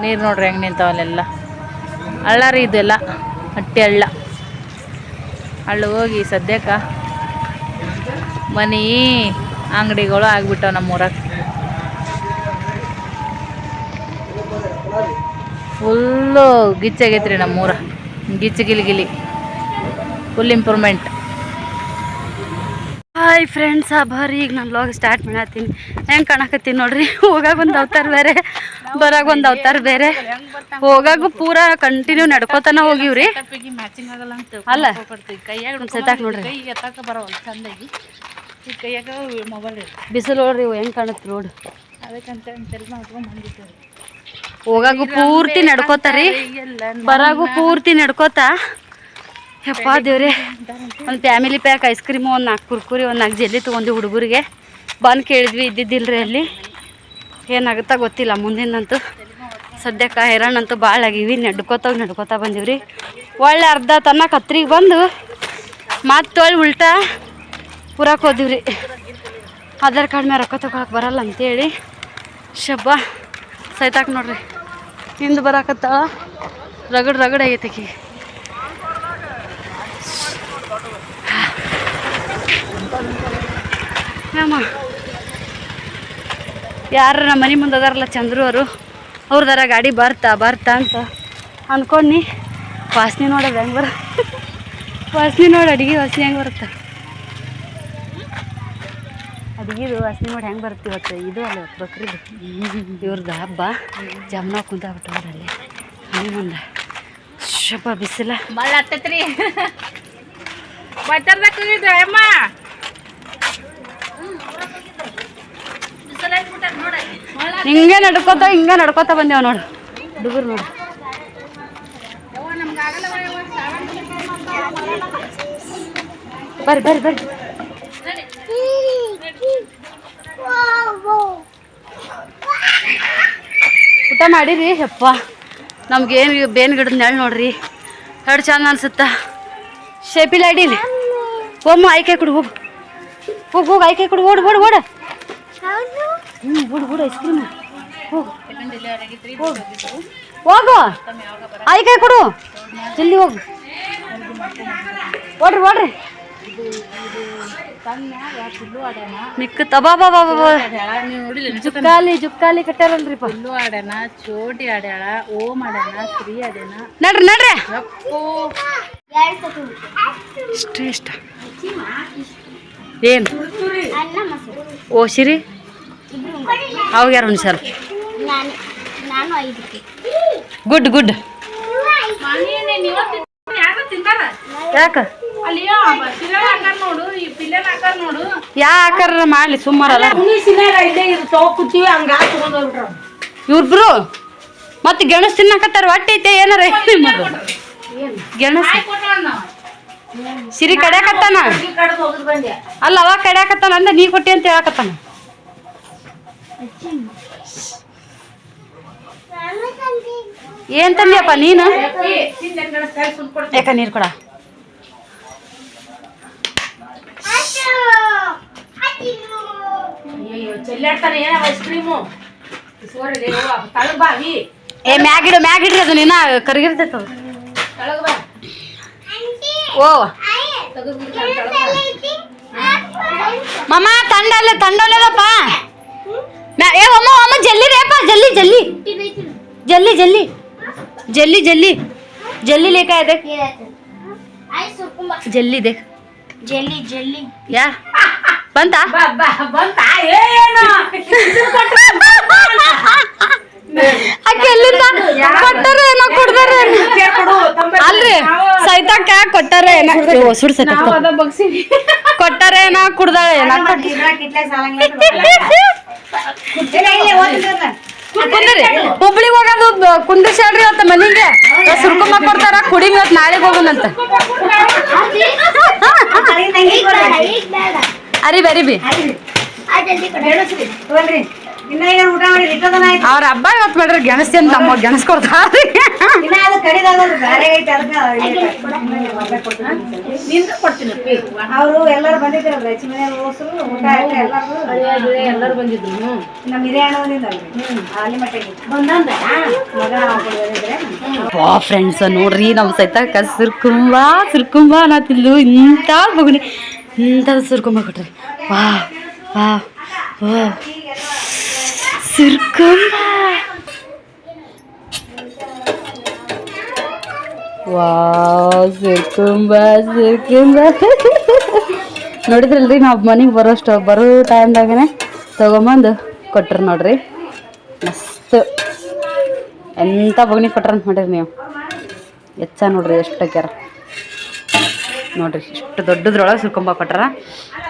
ನೀರು ನೋಡ್ರಿ ಹೆಂಗೆ ನಿಂತಾವಲ್ಲೆಲ್ಲ. ಹಳ್ಳ ರೀ ಇದೆಲ್ಲ, ಹಟ್ಟಿ ಹಳ್ಳ ಹೋಗಿ ಸದ್ಯಕ್ಕೆ ಮನೆ ಅಂಗಡಿಗಳು ಆಗಿಬಿಟ್ಟಾವ ನಮ್ಮೂರಾಗ. ಫುಲ್ಲು ಗಿಚ್ಚಾಗೈತ್ರಿ ನಮ್ಮೂರ. ಗಿಲಿ ಫುಲ್ ಇಂಪ್ರೂವ್ಮೆಂಟ್. ಹಾಯ್ ಫ್ರೆಂಡ್ಸ್, ಬರ್ರಿ ಈಗ ನಾನು ವ್ಲಾಗ್ ಸ್ಟಾರ್ಟ್ ಮಾಡತ್ತೀನಿ. ಹೆಂಗೆ ಕಾಣಕತ್ತೀನಿ ನೋಡ್ರಿ. ಹೋಗಾಗ ಒಂದು ಅವತಾರ ಬೇರೆ, ಬರಾಗ ಒಂದು ಅವತಾರ ಬೇರೆ. ಹೋಗಾಗ ಪೂರಾ ಕಂಟಿನ್ಯೂ ನಡ್ಕೋತಾನ ಹೋಗಿವ್ರಿ. ಅಲ್ಲ ಸೆತಾಕ್ ನೋಡ್ರಿ, ಬಿಸಿಲು ನೋಡ್ರಿ ಹೆಂಗೆ ಕಾಣುತ್ತೆ ರೋಡ್. ಹೋಗಾಗು ಪೂರ್ತಿ ನಡ್ಕೋತಾರಿ, ಬರಾಗು ಪೂರ್ತಿ ನಡ್ಕೋತಾ. ಯಪ್ಪ ದೇವ್ರೆ, ಒಂದು ಫ್ಯಾಮಿಲಿ ಪ್ಯಾಕ್ ಐಸ್ ಕ್ರೀಮು, ಒಂದು 4 ಕುರ್ಕುರಿ, ಒಂದು 4 ಜೆಲ್ಲಿ ತೊಗೊಂಡು ಹುಡುಗರಿಗೆ ಬಂದು ಕೇಳಿದ್ವಿ. ಇದ್ದಿದ್ದಿಲ್ರಿ ಅಲ್ಲಿ. ಏನಾಗುತ್ತಾ ಗೊತ್ತಿಲ್ಲ ಮುಂದಿನಂತೂ. ಸದ್ಯಕ್ಕೆ ಹೈರಾಣಂತೂ ಭಾಳ ಆಗೀವಿ. ನಡ್ಕೋತಾ ಬಂದೀವ್ರಿ. ಒಳ್ಳೆ ಅರ್ಧ ತನ್ನ ಕತ್ರಿಗೆ ಬಂದು ಮತ್ತೆ ಒಳ್ಳೆ ಉಲ್ಟಾ ಪೂರಕ್ಕೆ ಹೋದಿವ್ರಿ. ಆಧಾರ್ ಕಾರ್ಡ್ ಮೇಲೆ ರೊಕ್ಕ ತೊಗೊಳಕ್ಕೆ ಬರಲ್ಲ ಅಂತೇಳಿ ಶಬ್ಬ ಸೈತಾಕ್ ನೋಡ್ರಿ. ಹಿಂದೆ ಬರಾಕತ್ತಾಳ, ರಗಡ್ ಆಗೈತೆ ಆಕಿಗೆ. ಅಮ್ಮ ಯಾರು ನಮ್ಮ ಮನೆ ಮುಂದೆ ಅದಾರಲ್ಲ ಚಂದ್ರು ಅವ್ರದಾರ ಗಾಡಿ ಬರ್ತಾ ಅಂತ ಅಂದ್ಕೊಂಡು ವಾಸನೆ ನೋಡೋದು ಹೆಂಗೆ ವಾಸನೆ ನೋಡಿ ಅಡುಗೆ ವಾಸನೆ ಹೆಂಗೆ ಬರುತ್ತೆ. ಅಡುಗೆದು ವಾಸನೆ ನೋಡಿ ಹೆಂಗೆ ಬರುತ್ತೆ ಇವತ್ತು. ಇದು ಅಲ್ಲ ಬಕ್ರಿದು ಇವ್ರದ್ದು ಹಬ್ಬ. ಜಮ್ನ ಕುಂತಾಗ್ಬಿಟ್ಟವ್ರಲ್ಲಿ ಮನೆ ಮುಂದೆ. ಶಬ್ಬ ಬಿಸಿಲ ಮಳೆ ಹತ್ತೈತ್ರಿ. ಬಜಾರ್ದಾಗ ಹೋಗಿದ್ವಿ ಅಮ್ಮ. ಹಿಂಗೆ ನಡ್ಕೋತ ಬಂದೇವ ನೋಡು ಹುಡುಗರು ನೋಡಿ. ಬರ್ರಿ ಊಟ ಮಾಡಿರಿ. ಯಪ್ಪ ನಮ್ಗೇನು ಬೇನ್ ಗಿಡದ ನೆಳ ನೋಡ್ರಿ ಎರಡು ಚಂದ ಅನ್ಸುತ್ತ ಶೇಪಿಲ್ ಅಡಿಲಿ ಒಮ್ಮ ಆಯ್ಕೆ ಕೊಡು ಹೋಗು ಹೋಗು ಹೋಗು ಆಯ್ಕೆ ಕೊಡು ಓಡು ಓಡು ಓಡ ಓಡು ಐಸ್ ಕ್ರೀಮ್ ಹೋಗು ಹೋಗು ಆಯ್ಕೆ ಕೊಡು ಜಲ್ದಿ ಹೋಗು ಓಡ್ರಿ ಓಡ್ರಿ ಮಿಕ್ಕ ಜುಕ್ಕಾಲಿ ಕಟ್ಟಾರಲ್ರಿ ಹುಲ್ಲು ಆಡ್ಯಾನ ಚೋಟಿ ಆಡ್ಯಾಳ ಓಂ ಆಡ್ಯಾನ ಶ್ರೀ ಆಡ್ಯಾನ ನಡ್ರಿ ನಡ್ರಿ ಇಷ್ಟ ಏನು ಓ ಸಿರಿ ಅವಾಗ ಯಾರು ಸರ್ ಗುಡ್ ಗುಡ್ ಯಾಕ ನೋಡು ಈ ಪಿಲ್ಲನ್ ಆಕಾರ ನೋಡು ಯಾ ಆಕಾರ ಮಾಡ್ಲಿ ಸುಮಾರಲ್ಲ ಕೂತೀವಿ ಹಂಗ ತಗೊಂಡ್ಬಿಟ್ರ ಇವ್ರಿಬ್ರು ಮತ್ತೆ ಗೆಣಸ್ ತಿನ್ನಕತ್ತಾರ ಹೊಟ್ಟೆ ಐತೆ ಏನಾರ ನಿಮ್ಮದು ಗೆಣಸ್ ಸಿರಿ ಕಡ್ಯಾಕತ್ತಾನ ಕಡ್ದು ಹೋಗುದ್ ಬಂದೆ ಅಲ್ಲ ಅವಾಗ ಕಡ್ಯಾಕತ್ತಾನ ಅಂದ ನೀ ಕೊಟ್ಟಿ ಅಂತ ಹೇಳಕತ್ತಾನ ಏನ್ ತಂದಿಯಪ್ಪ ನೀನು ಯಾಕ ನೀರು ಕೊಡ ಚೆಲ್ಲಾಡ್ತಾನೆ ಏನ ಐಸ್ ಕ್ರೀಮು ತಳಗ್ ಬಾವಿ ಏ ಮ್ಯಾಗಿಡ್ರಿ ಅದು ನೀನ ಕರಗಿರ್ತೈತ ತಳಗ್ ಬಾ ಓ ಮಮ್ಮ ತಂಡಲ್ಲದಪ್ಪ ಏ ಅಮ್ಮ ಅಮ್ಮ ಜಲ್ದಿ ರೇಪ ಜಲ್ದಿ ಜಲ್ದಿ ಜಲ್ದಿ ಜಲ್ದಿ जल्दी जल्दी जल्दी लेके आए देख जल्दी देख जल्दी जल्दी या ಬಂತಾ ಬಂತಾ ಏನು ಅಕ್ಕೆಲ್ಲಿಂದ ಕೊಟ್ಟಾರೆ ಏನೋ ಕೊಡ್ತಾರೆ ಅಲ್ರಿ ಸೈತಾಕ ಕೊಟ್ಟಾರೆ ಏನೋ ಸುಡ್ ಸೈತಾಕ ಕೊಟ್ಟಾರೆ ಏನೋ ಕುಡ್ದಾಳೆ ಏನೋ ಹುಬ್ಳಿಗೆ ಹೋಗೋದು ಕುಂದ್ರಿಸ್ಯಾಡ್ರಿ ಅವತ್ತ ಮನಿಗೆ ಸುರ್ಕುಂಬ ಕೊಡ್ತಾರ ಕುಡಿ ಇವತ್ತು ನಾಳೆಗೆ ಹೋಗೋಣಂತ ಅರಿಬಿ ಅರಿಬಿ ಅವ್ರ ಹಬ್ಬ ಇವತ್ತು ಮಾಡ್ರಿ ಗೆಣಸಿ ಅಂತ ಅಮ್ಮ ಗೆಣಸ್ ಕೊಡ್ತಾರ್ರಿ ಅವರು ಎಲ್ಲರೂ ಬಂದಿದ್ರಲ್ರಿ ಎಲ್ಲರೂ ಬಂದಿದ್ರು ನಮ್ಮ ಹಿರಿಯಣ್ಣವನಿಂದಲ್ರಿ ಫ್ರೆಂಡ್ಸ್ ನೋಡ್ರಿ ನಮ್ಮ ಸೈತಾಕ ಸುರ್ಕುಂಬ ಅನ್ನತಿಲ್ಲು ಇಂಥ ಬಗುನಿ ಇಂಥದ್ದು ಸುರ್ಕುಂಬ ಕೊಟ್ರಿ ವಾ ವಾ ವಾ ಸುರ್ಕುಂಬ ವಾವ್ ಸುರ್ಕುಂಬ ನೋಡಿದ್ರಲ್ರಿ ನಾವು ಮನೆಗೆ ಬರೋ ಟೈಮ್ದಾಗನೆ ತಗೊಂಬಂದು ಕೊಟ್ರಿ ನೋಡ್ರಿ ಮಸ್ತ್ ಎಂಥ ಬಗ್ನಿ ಕೊಟ್ರ ಅಂತ ಮಾಡಿರಿ ನೀವು ಎಚ್ಚ ನೋಡ್ರಿ ಎಷ್ಟು ಹಾಕ್ಯಾರ ನೋಡ್ರಿ ಇಷ್ಟು ದೊಡ್ಡದ್ರೊಳಗೆ ಸುರ್ಕುಂಬ ಕೊಟ್ಟಾರ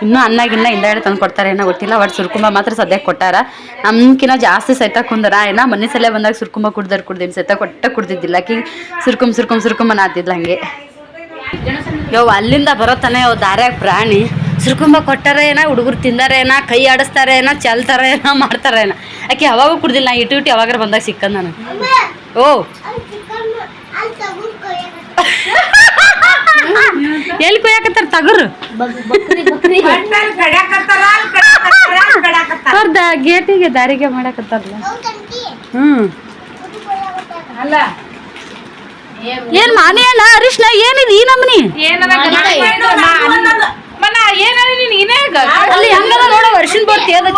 ಇನ್ನೂ ಅನ್ನಾಗಿನ್ನ ಹಿಂದಾಡಿ ತಂದು ಕೊಡ್ತಾರೆ ಏನೋ ಗೊತ್ತಿಲ್ಲ ಒಟ್ಟು ಸುರ್ಕುಂಬ ಮಾತ್ರ ಸದ್ಯಕ್ಕೆ ಕೊಟ್ಟಾರ ನಮ್ಕಿನ್ನ ಜಾಸ್ತಿ ಸೈತ ಕುಂದರ ಏನೋ ಮನೆ ಸಲ ಬಂದಾಗ ಸುರ್ಕುಂಬ ಕುಡ್ದೀನಿ ಸೈತ ಕುಡ್ದಿದ್ದಿಲ್ಲ ಆಕಿ ಸುರ್ಕುಂಬ ನಾತಿದ್ಲ ಹಂಗೆ ಯವ್ ಅಲ್ಲಿಂದ ಬರೋತಾನೆ ಅವ್ ದಾರ್ಯಾಗ ಪ್ರಾಣಿ ಸುರ್ಕುಂಬ ಕೊಟ್ಟಾರ ಏನೋ ಹುಡುಗರು ತಿಂದಾರ ಏನೋ ಕೈ ಆಡಿಸ್ತಾರ ಏನೋ ಚಲ್ತಾರ ಏನೋ ಮಾಡ್ತಾರ ಏನೋ ಆಕೆ ಅವಾಗೂ ಕುಡ್ದಿಲ್ಲ ನಾ ಇಟ್ಟು ಯಾವಾಗಾರ ಬಂದಾಗ ಸಿಕ್ಕಂದ ನಾನು ಓ ಎಲ್ಲಿ ಕೊಯ್ಯಾಕತ್ತಾರ ತಗರು ಅವ್ರದ ಗೇಟಿಗೆ ದಾರಿಗೆ ಮಾಡಕತ್ತಾರಲ್ಲ ಅಲ್ಲ ಏನ್ ಮಾನಿ ಅಣ್ಣ ಅರಿಶ್ನ ಏನಿದೆ ಈ ನಮ್ನಿ ಅಲ್ಲಿ ಹಂಗದ ನೋಡ ವರ್ಷನ್ ಬರ್ತಿ ಅದ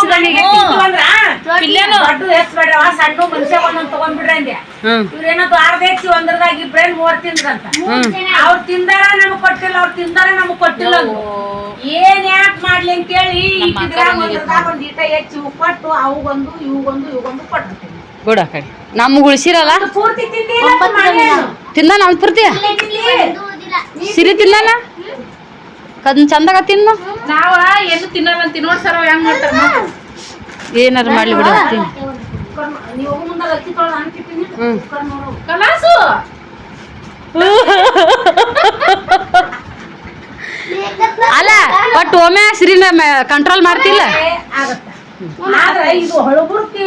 ಸಣ್ಣ ಮನುಷ್ಯ ಒಂದೊಂದ್ ತಗೊಂಡ್ಬಿಡ್ರಿ ಅಂದೆ ಇವ್ರೇನದು ಅರ್ಧ ಹೆಚ್ಚಿ ಒಂದ್ರದಾಗ ಇಬ್ರೇನ್ 3 ತಿಂದ್ರಂತ ಅವ್ರು ತಿಂದಾರ ನಮಗ್ ಕೊಟ್ಟಿಲ್ಲ ಅವ್ರು ತಿಂದಾರ ನಮಗ್ ಕೊಟ್ಟಿಲ್ಲ ಏನ್ ಯಾಕೆ ಮಾಡ್ಲಿ ಅಂತೇಳಿ ಒಂದ್ ಈಟ ಹೆಚ್ಚಿ ಕೊಟ್ಟು ಅವುಗೊಂದು ಇವುಗೊಂದು ಕೊಟ್ಟಿರ್ತೀನಿ ಬಿಡ ಕಡೆ ನಮ್ಗೆ ಉಳಿಸಿರಲ್ಲ ಪೂರ್ತಿ ತಿಂದ ನಮ್ ಪೂರ್ತಿ ಸಿರಿ ತಿನ್ನಲ್ಲ ಕದ್ ಚಂದಾಗ ತಿನ್ನು ನಾವ ಏನು ತಿನ್ನಲ್ಲ ಅಂತ ನೋಡ್ ಸರ್ ಹೆಂಗ್ ಮಾಡ್ತಾರ ಏನಾರು ಮಾಡ್ಲಿ ಬಿಡ ನೀವು ಮುಂದಾಗ ಅಕ್ಕಿ ತೊಳೆದು ಅನ್ಕಿತೀನಿ ಕಲಾಸು ಅಲ್ಲ ಒಟ್ಟು ಒಮ್ಮೆ ಸಿರಿನ ಕಂಟ್ರೋಲ್ ಮಾಡ್ತಿಲ್ಲ ಆಗತ್ತ ಆದ್ರೆ ಇದು ಹಳಬುರ್ಕಿ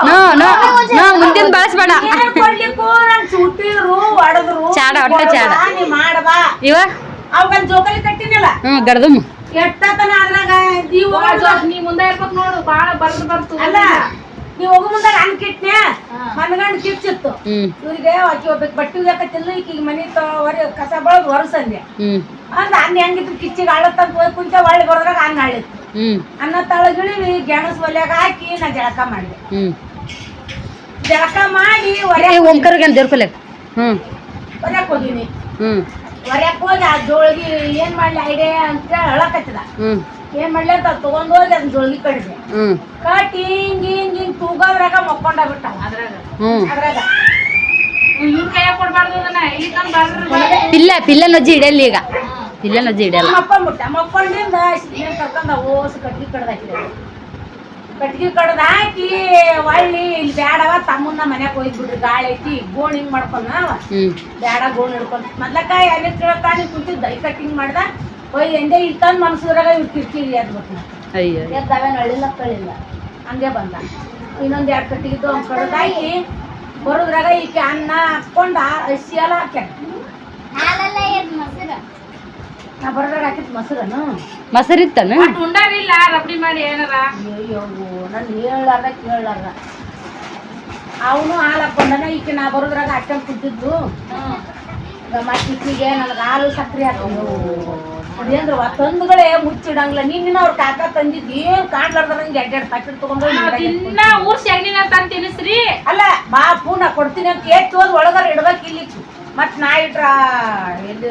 ನೋ ನೋ ನೋ ಮುಂದಿನ ಬಳಸ್ಬೇಡ. ಏನ್ ಕೊಡ್ಲಿಕ್ಕೂ ನಾನ್ ಸುಟ್ಟಿದ್ರು ಹೊಡೆದ್ರು ಚಾಡ, ಒಟ್ಟ ಚಾಡ. ನೀ ಮಾಡಬಾ ಇವ ಅವನ್ ಜೋಕಾಲಿ ಕಟ್ಟಿನಲ್ಲ ಗಡ್ದಮ್ ಎಟ್ಟತನ ಅದ್ರಾಗ ನೀ ಮುಂದೆ ಇರ್ಬೇಕು ನೋಡು, ಬಾಳ ಬರ್ತು ಅಲ್ಲ ನೀವ್ ಹೋಗೋ ಮುಂದಾಗ ಅನ್ ಕಿಟ್ನೆ ಮನ್ಗಂಡ್ ಕಿಚ್ಚಿತ್ತು ಇವ್ರಿಗೆ ಆಕಿ ಒಬ್ಬಕ್ ಬಟ್ಟೆ ಉಗ್ಯಾಕತ್ತಿಲ್ಲ ಈಕಿಗೆ ಮನಿ ಕಸ ಬಳದ್ ಹೊರಸಂದೆ ಅಂದ ಅನ್ನ ಹೆಂಗಿತ್ತು ಕಿಚ್ಚಿಗೆ ಆಳತ್ತಂತ ಹೋಗಿ ಕುಂಚ ಒಳ್ಳೆ ಬರೋದ್ರಾಗ ಅನ್ನ ಆಳಿತ್ತು. ಅನ್ನ ತಳಗಿಳಿವಿ ಗೆಣಸ್ ಒಲ್ಯಾಗ ಹಾಕಿ ನಾ ಜಳಕ ಮಾಡಿದೆ. ಜಳಕ ಮಾಡಿ ಓಂಕರ್ಗೆ ದೇವ್ರಕೊಲೆಕ್ ಹೊರ್ಯಾಕ್ ಹೋಗಿನಿ. ಹೊರ್ಯಾಕ್ ಹೋಗಿ ಆ ಜೋಳಿಗೆ ಏನ್ ಮಾಡ್ಲಿ ಐಡಿಯಾ ಅಂತ ಹೇಳಕತ್ತಿದ. ಏನ್ ಮಾಡ್ಲಿ ಅಂತ ತಗೊಂಡ್ ಹೋಗಿ ಅದನ್ನ ಜೋಳಿಗೆ ಕಡಿದೆ. ಕಟ್ಟಿ ಹಿಂಗ್ ತೂಗೋದ್ರಾಗ ಮಕ್ಕೊಂಡ ಬಿಟ್ಟ ಅದ್ರಾಗ ಇವ್ರ ಕೈಯಾಗ ಕೊಡ್ಬಾರ್ದು ಅದನ್ನ, ಇಲ್ಲಿ ತಂದ್ ಬಾರ್ರಿ. ಪಿಲ್ಲ ನಜ್ಜಿ ಇಡಲ್ಲ ಈಗ, ಪಿಲ್ಲ ನಜ್ಜಿ ಇಡಲ್ಲ. ಮಕ್ಕೊಂಡ್ಬಿಟ್ಟ. ಮಕ್ಕೊಂಡಿಂದ ಕರ್ಕೊಂಡ ಓಸ್ ಕಟ್ಗಿ ಕಡ್ದು ಹಾಕಿದೆ. ಕಟ್ಗಿ ಕಡ್ದು ಹಾಕಿ ಒಳ್ಳಿ ಇಲ್ಲಿ ಬ್ಯಾಡವ ತಮ್ಮನ್ನ ಮನ್ಯಾಗ ಹೋಯ್ದು ಬಿಡ್ರಿ ಗಾಳಿ ಐತಿ ಗೋಣ್ ಹಿಂಗ್ ಮಾಡ್ಕೊಂಡ ಬ್ಯಾಡ ಗೋಣ್ ಹಿಡ್ಕೊಂಡ್ ಮೊದ್ಲಕ್ಕ ಎಲ್ಲಿ ಕೇಳತ್ತ ನೀ ಕುಂತಿದ್ದ ಈ ಕಟ್ಟಿಂಗ್ ಮಾಡ್ದ ಹೋಯ್ ಎಂದೇ ಇಲ್ಲಿ ತಂದ್ ಮನ್ಸದ್ರಾಗ ಇವ್ ಕಿರ್ಕಿರಿ ಎದ್ಬಿಟ್ನ. ಎದ್ದಾವೇನು ಅಳಿಲ್ಲ ಕಳಿಲ್ಲ ಹಂಗೆ ಬಂದ. ಇನ್ನೊಂದ್ 2 ಕಟ್ಟಿಗಿದ್ದು ಒಂದ್ ಕಡ್ದು ಹಾಕಿ ಬರೋದ್ರಾಗ ಈಕೆ ಅನ್ನ ಹಾಕೊಂಡ ಹಸಿ ಎಲ್ಲ ಹಾಕ್ಯಾರ. ನಾ ಬರೋದ್ರಾಗ ಹಾಕಿದ್ ಮೊಸರನು ಮೊಸರಿತ್ತನು ಉಂಡಾರಿಲ್ಲ ರಬಡಿ ಮಾಡಿ ಏನಾರ. ಅಯ್ಯೋ ನಾನು ಹೇಳಾರ್ದ ಕೇಳಾರ್ದ ಅವನು ಹಾಲು ಹಾಕೊಂಡನ ಈಕೆ ನಾ ಬರೋದ್ರಾಗ ಹಾಕ್ಯಂಡ್ ಕುಂತಿದ್ದು. ಮತ್ತೆ ಈಕಿಗೆ ನನಗೆ ಹಾಲು ಸಕ್ರೆ ಹಾಕೊಂಡು ಅದೇಂದ್ರ ತಂದುಗಳೇ ಮುಚ್ಚಿಡಂಗಿಲ್ಲ. ನೀನಿನ ಅವ್ರ ಕಾಕ ತಂದಿದ್ದು ಏನ್ ಕಾಣ್ಲಾರ್ದಂಗೆ 2 ಪ್ಯಾಕೆಟ್ ತಗೊಂಡು ಇನ್ನ ಊರ್ ಸೆಗಣಿನ ತಂದ್ ತಿನ್ನಿಸ್ರಿ. ಅಲ್ಲ ಬಾ ಪೂನ ಕೊಡ್ತೀನಿ ಅಂತ ಎತ್ತು ಹೋದ್ ಒಳಗಾರ ಇಡ್ಬೇಕು ಇಲ್ಲಿ. ಮತ್ ನಾ ಇಟ್ರ ಎಲ್ಲಿ